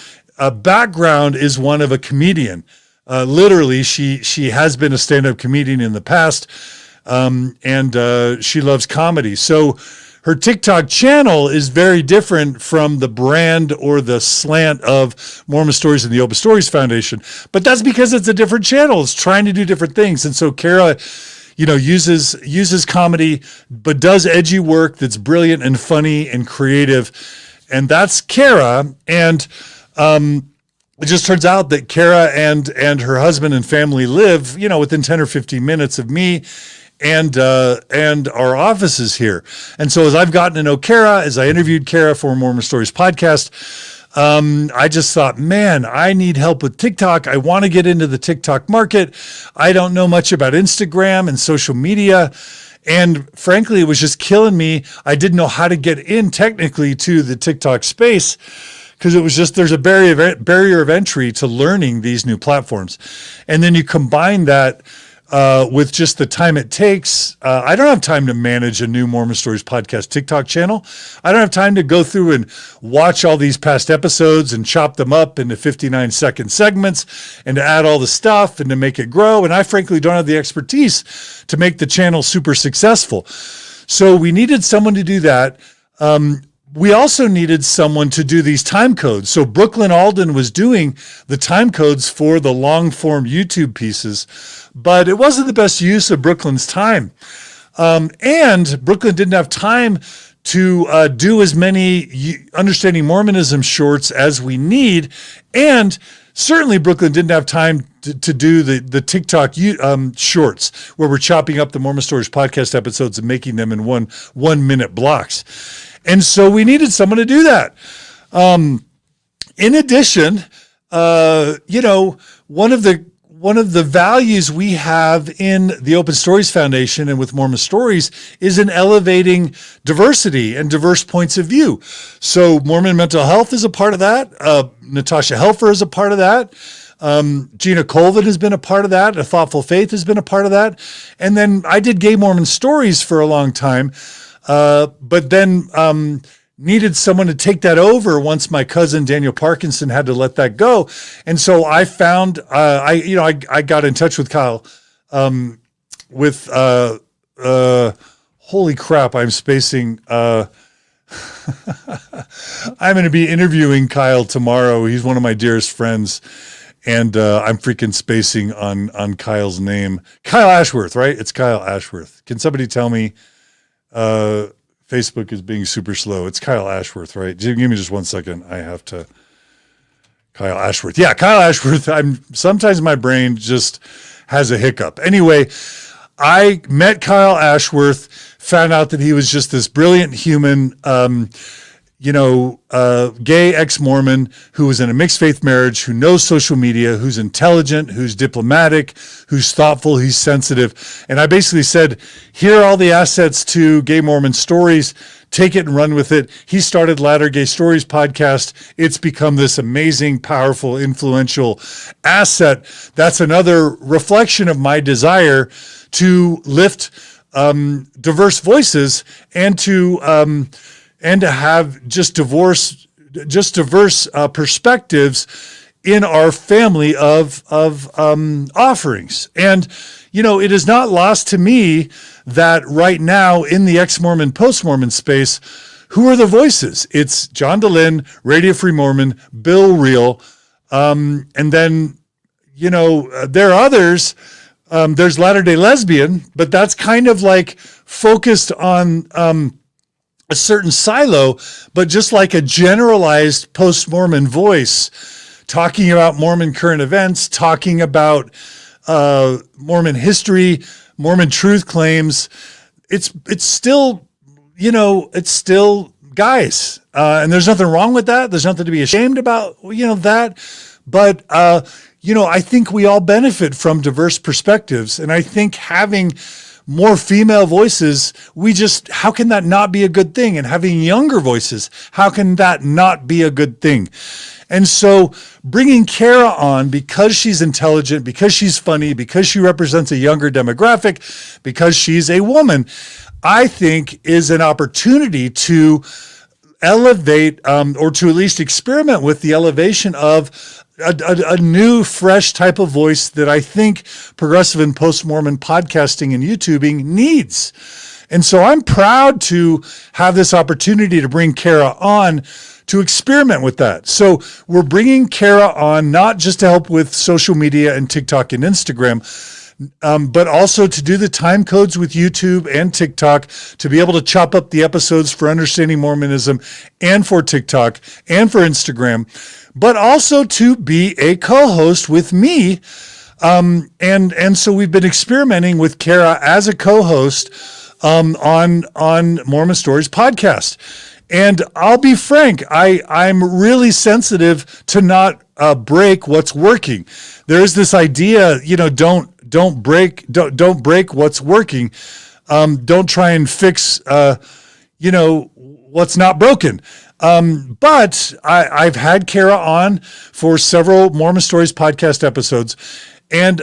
background is one of a comedian. Literally, she has been a stand-up comedian in the past, and she loves comedy. So her TikTok channel is very different from the brand or the slant of Mormon Stories and the Open Stories Foundation. But that's because it's a different channel. It's trying to do different things. And so Carah, uses comedy, but does edgy work that's brilliant and funny and creative. And that's Carah. And it just turns out that Carah and her husband and family live, within 10 or 15 minutes of me and our offices here. And so as I've gotten to know Carah, as I interviewed Carah for Mormon Stories Podcast, I just thought, man, I need help with TikTok. I want to get into the TikTok market. I don't know much about Instagram and social media. And frankly, it was just killing me. I didn't know how to get in technically to the TikTok space because it was just, there's a barrier of entry to learning these new platforms. And then you combine that with just the time it takes. I don't have time to manage a new Mormon Stories Podcast TikTok channel. I don't have time to go through and watch all these past episodes and chop them up into 59-second segments and to add all the stuff and to make it grow. And I frankly don't have the expertise to make the channel super successful. So we needed someone to do that. We also needed someone to do these time codes. So Brooklyn Alden was doing the time codes for the long form YouTube pieces, but it wasn't the best use of Brooklyn's time. And Brooklyn didn't have time to do as many Understanding Mormonism shorts as we need. And certainly Brooklyn didn't have time to do the TikTok shorts where we're chopping up the Mormon Stories Podcast episodes and making them in one minute blocks. And so we needed someone to do that. In addition, one of the values we have in the Open Stories Foundation and with Mormon Stories is in elevating diversity and diverse points of view. So Mormon Mental Health is a part of that. Natasha Helfer is a part of that. Gina Colvin has been a part of that. A Thoughtful Faith has been a part of that. And then I did Gay Mormon Stories for a long time. But then needed someone to take that over once my cousin Daniel Parkinson had to let that go. And so I found, I got in touch with Kyle, holy crap, I'm spacing, I'm going to be interviewing Kyle tomorrow. He's one of my dearest friends. And I'm freaking spacing on Kyle's name. Kyle Ashworth, right? It's Kyle Ashworth. Can somebody tell me? Facebook is being super slow. It's Kyle Ashworth, right? Give me just 1 second. I have to. Kyle Ashworth. Yeah, Kyle Ashworth. Sometimes my brain just has a hiccup. Anyway, I met Kyle Ashworth, found out that he was just this brilliant human, gay ex-Mormon who was in a mixed faith marriage, who knows social media, who's intelligent, who's diplomatic, who's thoughtful, who's sensitive. And I basically said, here are all the assets to Gay Mormon Stories. Take it and run with it. He started Latter Gay Stories Podcast. It's become this amazing, powerful, influential asset. That's another reflection of my desire to lift diverse voices and to have just diverse perspectives in our family of offerings. And it is not lost to me that right now in the ex-Mormon, post-Mormon space, who are the voices? It's John DeLynn, Radio Free Mormon, Bill Reel, and then there are others. There's Latter-day Lesbian, but that's kind of like focused on a certain silo, but just like a generalized post-Mormon voice, talking about Mormon current events, talking about Mormon history, Mormon truth claims. It's still, it's still guys. And there's nothing wrong with that. There's nothing to be ashamed about, that. But, I think we all benefit from diverse perspectives. And I think having more female voices, how can that not be a good thing? And having younger voices, how can that not be a good thing? And so bringing Carah on, because she's intelligent, because she's funny, because she represents a younger demographic, because she's a woman, I think is an opportunity to elevate or to at least experiment with the elevation of a new, fresh type of voice that I think progressive and post-Mormon podcasting and YouTubing needs. And so I'm proud to have this opportunity to bring Carah on to experiment with that. So we're bringing Carah on not just to help with social media and TikTok and Instagram, but also to do the time codes with YouTube and TikTok, to be able to chop up the episodes for Understanding Mormonism and for TikTok and for Instagram, but also to be a co-host with me. And so we've been experimenting with Carah as a co-host on Mormon Stories Podcast. And I'll be frank, I'm really sensitive to not break what's working. There's this idea, don't break what's working. Don't try and fix, what's not broken. But I've had Carah on for several Mormon Stories podcast episodes, and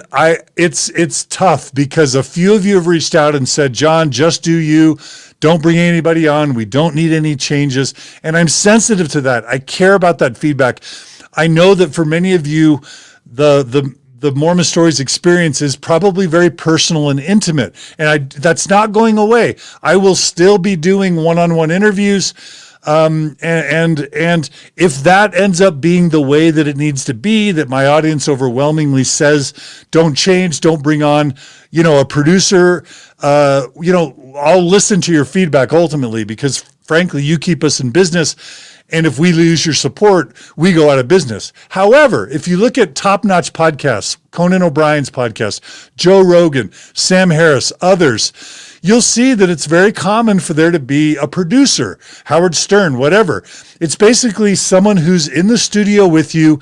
it's tough because a few of you have reached out and said, John, just do you. Don't bring anybody on. We don't need any changes. And I'm sensitive to that. I care about that feedback. I know that for many of you, the Mormon Stories experience is probably very personal and intimate. And that's not going away. I will still be doing one-on-one interviews. And if that ends up being the way that it needs to be, that my audience overwhelmingly says, don't change, don't bring on, a producer, I'll listen to your feedback ultimately, because frankly, you keep us in business. And if we lose your support, we go out of business. However, if you look at top-notch podcasts, Conan O'Brien's podcast, Joe Rogan, Sam Harris, others, you'll see that it's very common for there to be a producer, Howard Stern, whatever. It's basically someone who's in the studio with you.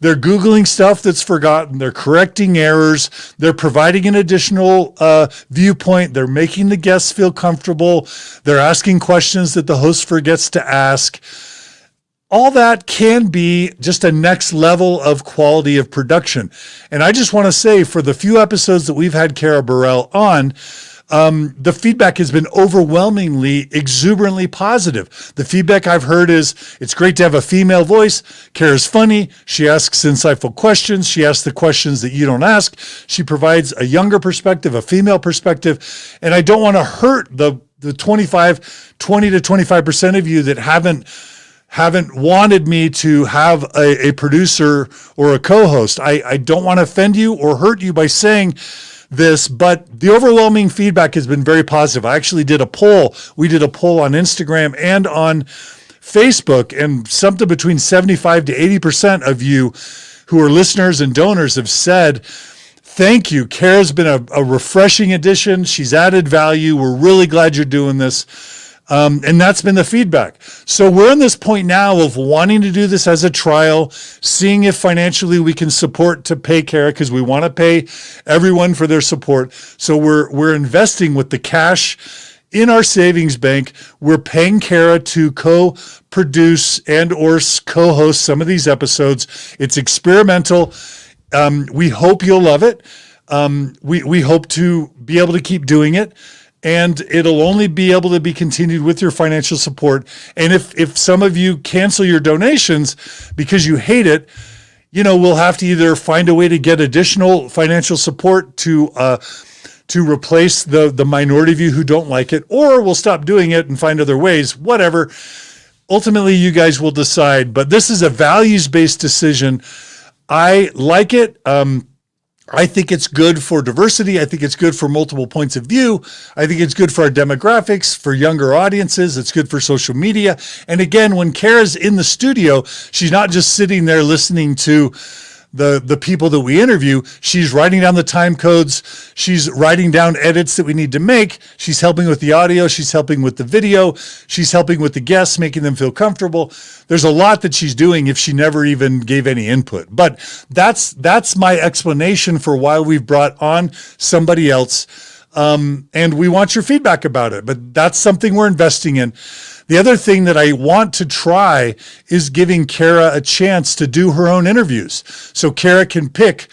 They're Googling stuff that's forgotten. They're correcting errors. They're providing an additional viewpoint. They're making the guests feel comfortable. They're asking questions that the host forgets to ask. All that can be just a next level of quality of production. And I just want to say, for the few episodes that we've had Carah Burrell on, the feedback has been overwhelmingly, exuberantly positive. The feedback I've heard is, it's great to have a female voice. Carah's funny. She asks insightful questions. She asks the questions that you don't ask. She provides a younger perspective, a female perspective. And I don't want to hurt the 20 to 25% of you that haven't wanted me to have a producer or a co-host. I don't want to offend you or hurt you by saying this, but the overwhelming feedback has been very positive. I actually did a poll. We did a poll on Instagram and on Facebook, and something between 75 to 80% of you who are listeners and donors have said, thank you. Carah's been a refreshing addition. She's added value. We're really glad you're doing this. And that's been the feedback. So we're in this point now of wanting to do this as a trial, seeing if financially we can support to pay Carah, because we want to pay everyone for their support. So we're investing with the cash in our savings bank. We're paying Carah to co-produce and or co-host some of these episodes. It's experimental. We hope you'll love it. We hope to be able to keep doing it, and it'll only be able to be continued with your financial support. And if some of you cancel your donations because you hate it, we'll have to either find a way to get additional financial support to replace the minority of you who don't like it, or we'll stop doing it and find other ways, whatever. Ultimately, you guys will decide, but this is a values-based decision. I like it. I think it's good for diversity. I think it's good for multiple points of view. I think it's good for our demographics, for younger audiences. It's good for social media. And again, when Carah's in the studio, she's not just sitting there listening to the people that we interview. She's writing down the time codes. She's writing down edits that we need to make. She's helping with the audio. She's helping with the video. She's helping with the guests, making them feel comfortable. There's a lot that she's doing if she never even gave any input. But that's my explanation for why we've brought on somebody else. And we want your feedback about it, but that's something we're investing in. The other thing that I want to try is giving Carah a chance to do her own interviews. So Carah can pick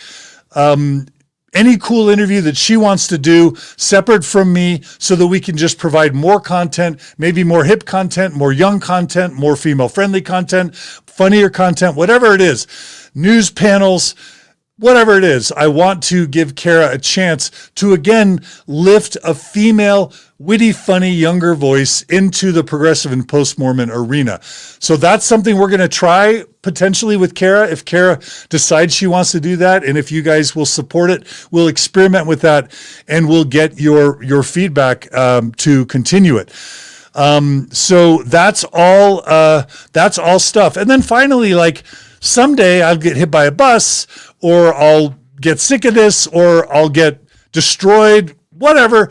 any cool interview that she wants to do separate from me, so that we can just provide more content, maybe more hip content, more young content, more female-friendly content, funnier content, whatever it is, news panels, whatever it is. I want to give Carah a chance to, again, lift a female, witty, funny, younger voice into the progressive and post-Mormon arena. So that's something we're going to try potentially with Carah. If Carah decides she wants to do that, and if you guys will support it, we'll experiment with that, and we'll get your feedback to continue it. So that's all stuff. And then finally, someday I'll get hit by a bus, or I'll get sick of this, or I'll get destroyed, whatever.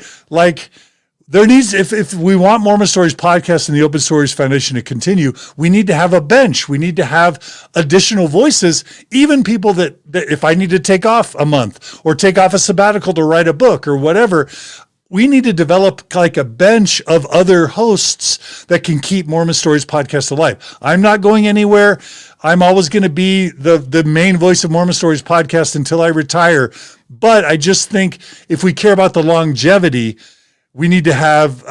If we want Mormon Stories Podcast and the Open Stories Foundation to continue, we need to have a bench. We need to have additional voices, even people that if I need to take off a month or take off a sabbatical to write a book or whatever, we need to develop a bench of other hosts that can keep Mormon Stories Podcast alive. I'm not going anywhere. I'm always going to be the main voice of Mormon Stories Podcast until I retire. But I just think if we care about the longevity, we need to have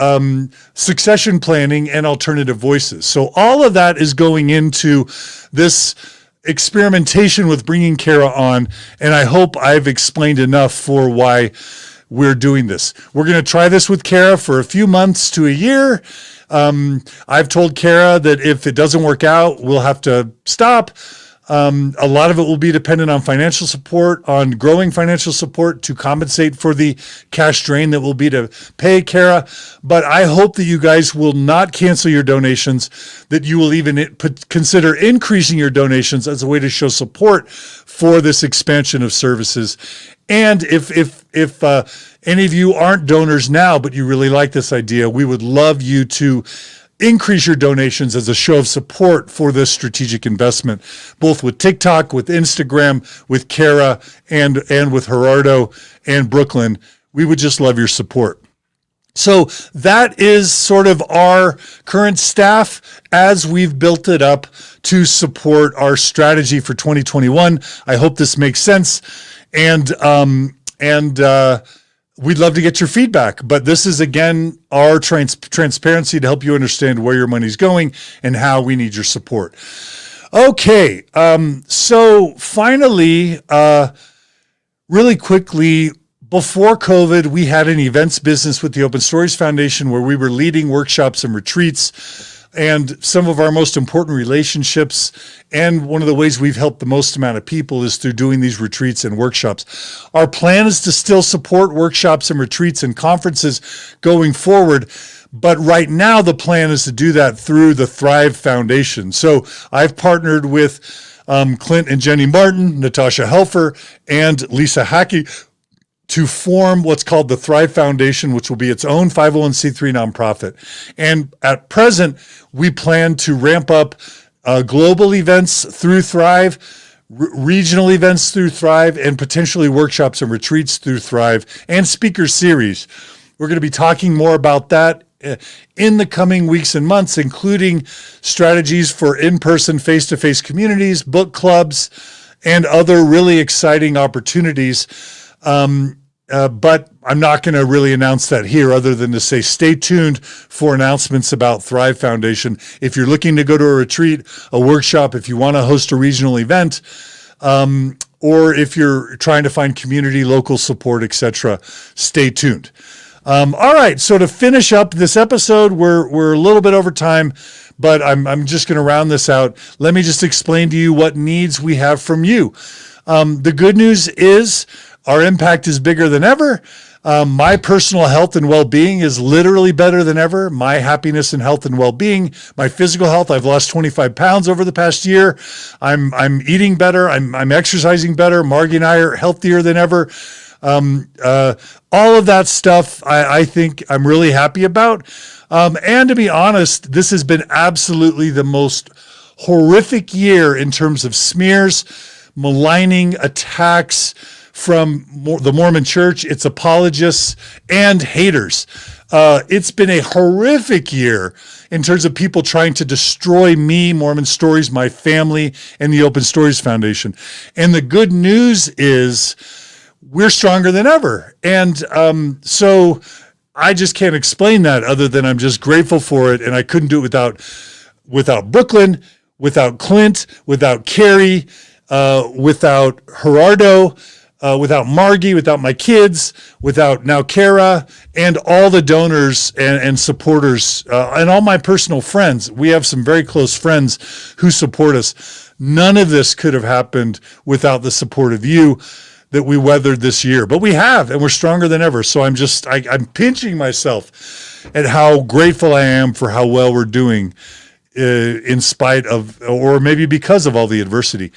succession planning and alternative voices. So all of that is going into this experimentation with bringing Carah on, and I hope I've explained enough for why we're doing this. We're going to try this with Carah for a few months to a year. I've told Carah that if it doesn't work out, we'll have to stop. A lot of it will be dependent on financial support, on growing financial support to compensate for the cash drain that will be to pay Carah. But I hope that you guys will not cancel your donations, that you will even consider increasing your donations as a way to show support for this expansion of services. And if any of you aren't donors now, but you really like this idea, we would love you to increase your donations as a show of support for this strategic investment, both with TikTok, with Instagram, with Carah, and with Gerardo and Brooklyn. We would just love your support. So that is sort of our current staff as we've built it up to support our strategy for 2021. I hope this makes sense. And we'd love to get your feedback, but this is, again, our transparency to help you understand where your money's going and how we need your support. Okay, so finally, really quickly, before COVID, we had an events business with the Open Stories Foundation where we were leading workshops and retreats. And some of our most important relationships, and one of the ways we've helped the most amount of people, is through doing these retreats and workshops. Our plan is to still support workshops and retreats and conferences going forward, but right now the plan is to do that through the Thrive Foundation. So I've partnered with Clint and Jenny Martin, Natasha Helfer, and Lisa Hackey to form what's called the Thrive Foundation, which will be its own 501c3 nonprofit. And at present, we plan to ramp up global events through Thrive, regional events through Thrive, and potentially workshops and retreats through Thrive, and speaker series. We're going to be talking more about that in the coming weeks and months, including strategies for in-person, face-to-face communities, book clubs, and other really exciting opportunities. But I'm not going to really announce that here other than to say stay tuned for announcements about Thrive Foundation. If you're looking to go to a retreat, a workshop, if you want to host a regional event, or if you're trying to find community, local support, etc., stay tuned. All right, so to finish up this episode, we're a little bit over time, but I'm just going to round this out. Let me just explain to you what needs we have from you. The good news is our impact is bigger than ever. My personal health and well-being is literally better than ever. My happiness and health and well-being, my physical health, I've lost 25 pounds over the past year. I'm eating better. I'm exercising better. Margie and I are healthier than ever. All of that stuff, I think I'm really happy about. And to be honest, this has been absolutely the most horrific year in terms of smears, maligning, attacks from the Mormon Church, its apologists, and haters. It's been a horrific year in terms of people trying to destroy me, Mormon Stories, my family, and the Open Stories Foundation. And the good news is we're stronger than ever. And so I just can't explain that other than I'm just grateful for it. And I couldn't do it without Brooklyn, without Clint, without Carrie, without Gerardo, without Margie, without my kids, without now Carah, and all the donors and supporters, and all my personal friends. We have some very close friends who support us. None of this could have happened without the support of you that we weathered this year, but we have, and we're stronger than ever. So I'm pinching myself at how grateful I am for how well we're doing in spite of, or maybe because of all the adversity.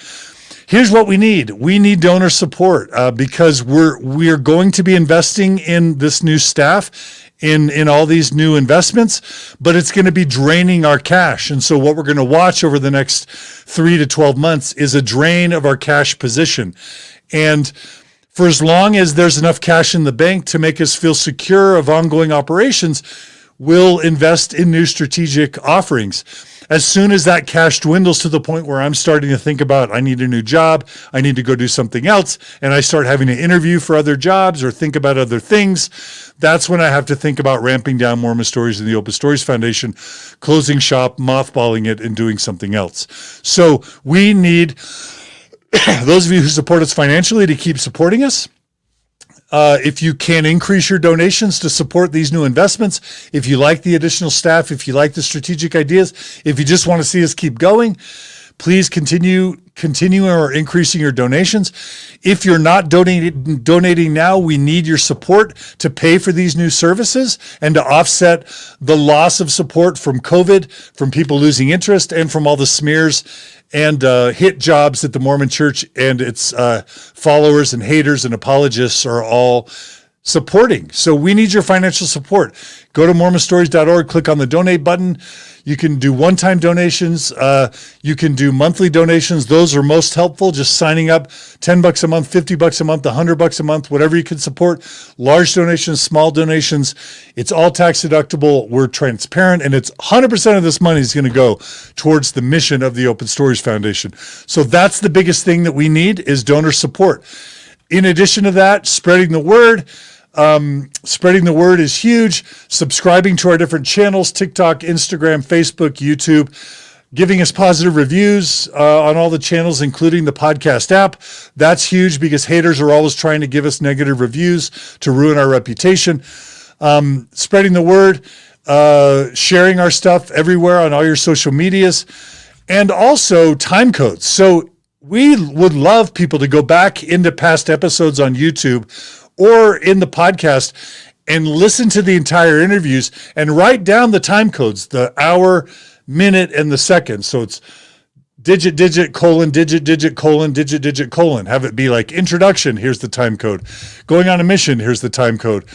Here's what we need. We need donor support because we're going to be investing in this new staff, in all these new investments, but it's going to be draining our cash. And so what we're going to watch over the next 3 to 12 months is a drain of our cash position. And for as long as there's enough cash in the bank to make us feel secure of ongoing operations, we'll invest in new strategic offerings. As soon as that cash dwindles to the point where I'm starting to think about, I need a new job, I need to go do something else, and I start having to interview for other jobs or think about other things, that's when I have to think about ramping down Mormon Stories and the Open Stories Foundation, closing shop, mothballing it, and doing something else. So we need those of you who support us financially to keep supporting us. If you can increase your donations to support these new investments, if you like the additional staff, if you like the strategic ideas, if you just want to see us keep going, please continue or increasing your donations. If you're not donating now, we need your support to pay for these new services and to offset the loss of support from COVID, from people losing interest, and from all the smears and hit jobs that the Mormon Church and its followers and haters and apologists are all supporting. So we need your financial support. Go to mormonstories.org, click on the donate button. You can do one-time donations. You can do monthly donations. Those are most helpful. Just signing up $10 a month, $50 a month, $100 a month, whatever you can support. Large donations, small donations. It's all tax deductible. We're transparent, and it's 100% of this money is going to go towards the mission of the Open Stories Foundation. So that's the biggest thing that we need is donor support. In addition to that, spreading the word. Spreading the word is huge. Subscribing to our different channels, TikTok, Instagram, Facebook, YouTube, giving us positive reviews on all the channels, including the podcast app. That's huge because haters are always trying to give us negative reviews to ruin our reputation. Spreading the word, sharing our stuff everywhere on all your social medias, and also time codes. So we would love people to go back into past episodes on YouTube or in the podcast and listen to the entire interviews and write down the time codes, the hour, minute, and the second. So it's digit, colon, digit, colon, digit, colon. Have it be like introduction, here's the time code. Going on a mission, here's the time code.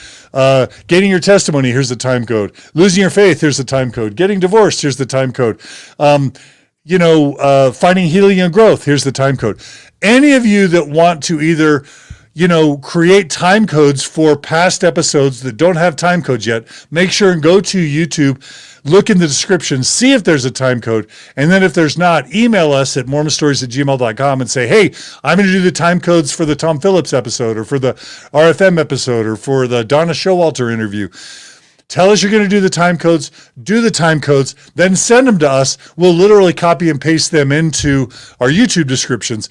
Gaining your testimony, here's the time code. Losing your faith, here's the time code. Getting divorced, here's the time code. Finding healing and growth, here's the time code. Any of you that want to either create time codes for past episodes that don't have time codes yet, make sure and go to YouTube, look in the description, see if there's a time code. And then if there's not, email us at mormonstories@gmail.com and say, hey, I'm going to do the time codes for the Tom Phillips episode or for the RFM episode or for the Donna Showalter interview. Tell us you're going to do the time codes, then send them to us. We'll literally copy and paste them into our YouTube descriptions,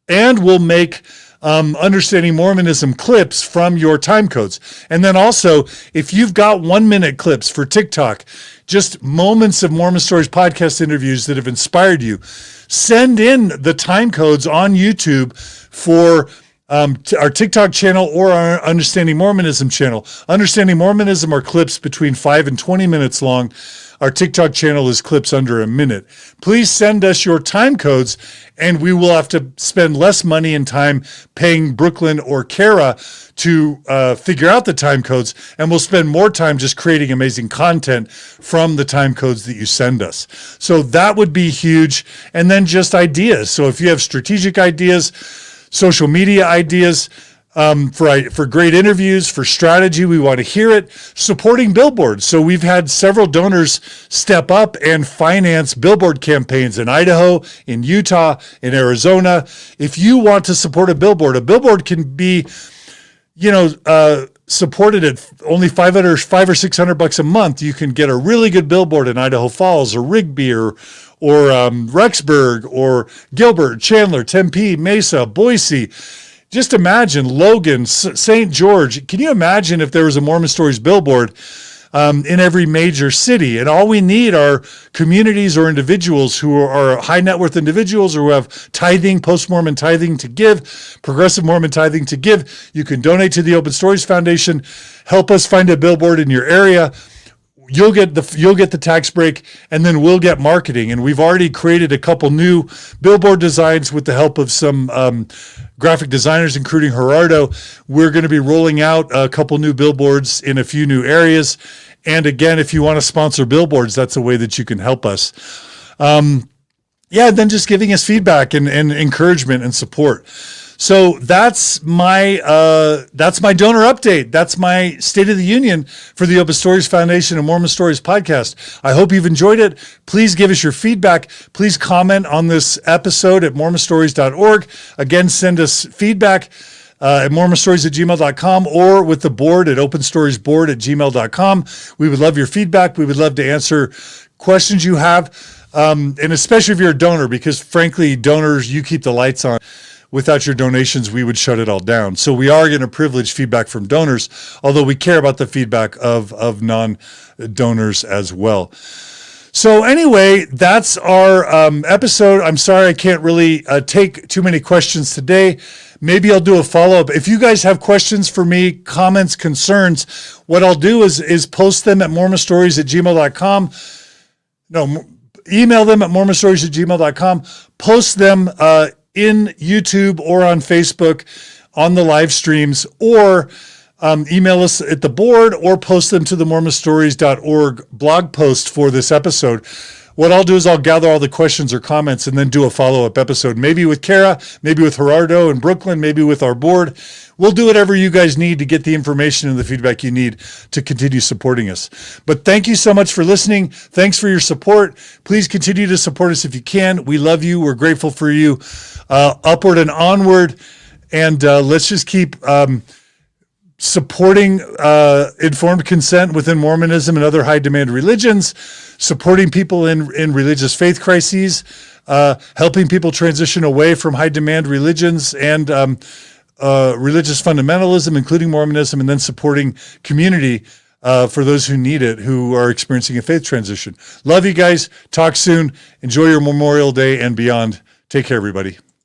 and we'll make Understanding Mormonism clips from your time codes. And then also, if you've got 1-minute clips for TikTok, just moments of Mormon Stories podcast interviews that have inspired you, send in the time codes on YouTube for our TikTok channel or our Understanding Mormonism channel. Understanding Mormonism are clips between 5 and 20 minutes long. Our TikTok channel is clips under a minute. Please send us your time codes, and we will have to spend less money and time paying Brooklyn or Carah to figure out the time codes, and we'll spend more time just creating amazing content from the time codes that you send us. So that would be huge. And then just ideas. So if you have strategic ideas, social media ideas, for great interviews, for strategy, we want to hear it. Supporting billboards. So we've had several donors step up and finance billboard campaigns in Idaho, in Utah, in Arizona. If you want to support a billboard can be, supported at only $500 or $600 a month. You can get a really good billboard in Idaho Falls or Rigby or Rexburg or Gilbert, Chandler, Tempe, Mesa, Boise. Just imagine Logan, St. George. Can you imagine if there was a Mormon Stories billboard in every major city? And all we need are communities or individuals who are high net worth individuals or who have tithing, post-Mormon tithing to give, progressive Mormon tithing to give. You can donate to the Open Stories Foundation. Help us find a billboard in your area. You'll get the tax break, and then we'll get marketing. And we've already created a couple new billboard designs with the help of some graphic designers, including Gerardo. We're going to be rolling out a couple new billboards in a few new areas. And again, if you want to sponsor billboards, that's a way that you can help us. Then just giving us feedback and encouragement and support. So that's my donor update. That's my State of the Union for the Open Stories Foundation and Mormon Stories Podcast. I hope you've enjoyed it. Please give us your feedback. Please comment on this episode at mormonstories.org. Again, send us feedback at mormonstories@gmail.com or with the board at openstoriesboard@gmail.com. We would love your feedback. We would love to answer questions you have, and especially if you're a donor, because frankly, donors, you keep the lights on. Without your donations, we would shut it all down. So we are going to privilege feedback from donors, although we care about the feedback of non-donors as well. So anyway, that's our episode. I'm sorry I can't really take too many questions today. Maybe I'll do a follow-up. If you guys have questions for me, comments, concerns, what I'll do is post them at mormonstories@gmail.com. No, email them at mormonstories@gmail.com. Post them in YouTube or on Facebook on the live streams, or email us at the board or post them to the mormonstories.org blog post for this episode. What I'll do is I'll gather all the questions or comments and then do a follow-up episode, maybe with Carah, maybe with Gerardo and Brooklyn, maybe with our board. We'll do whatever you guys need to get the information and the feedback you need to continue supporting us. But thank you so much for listening. Thanks for your support. Please continue to support us if you can. We love you. We're grateful for you. Upward and onward. And let's just keep supporting informed consent within Mormonism and other high-demand religions, supporting people in religious faith crises, helping people transition away from high-demand religions and religious fundamentalism, including Mormonism, and then supporting community for those who need it, who are experiencing a faith transition. Love you guys. Talk soon. Enjoy your Memorial Day and beyond. Take care, everybody.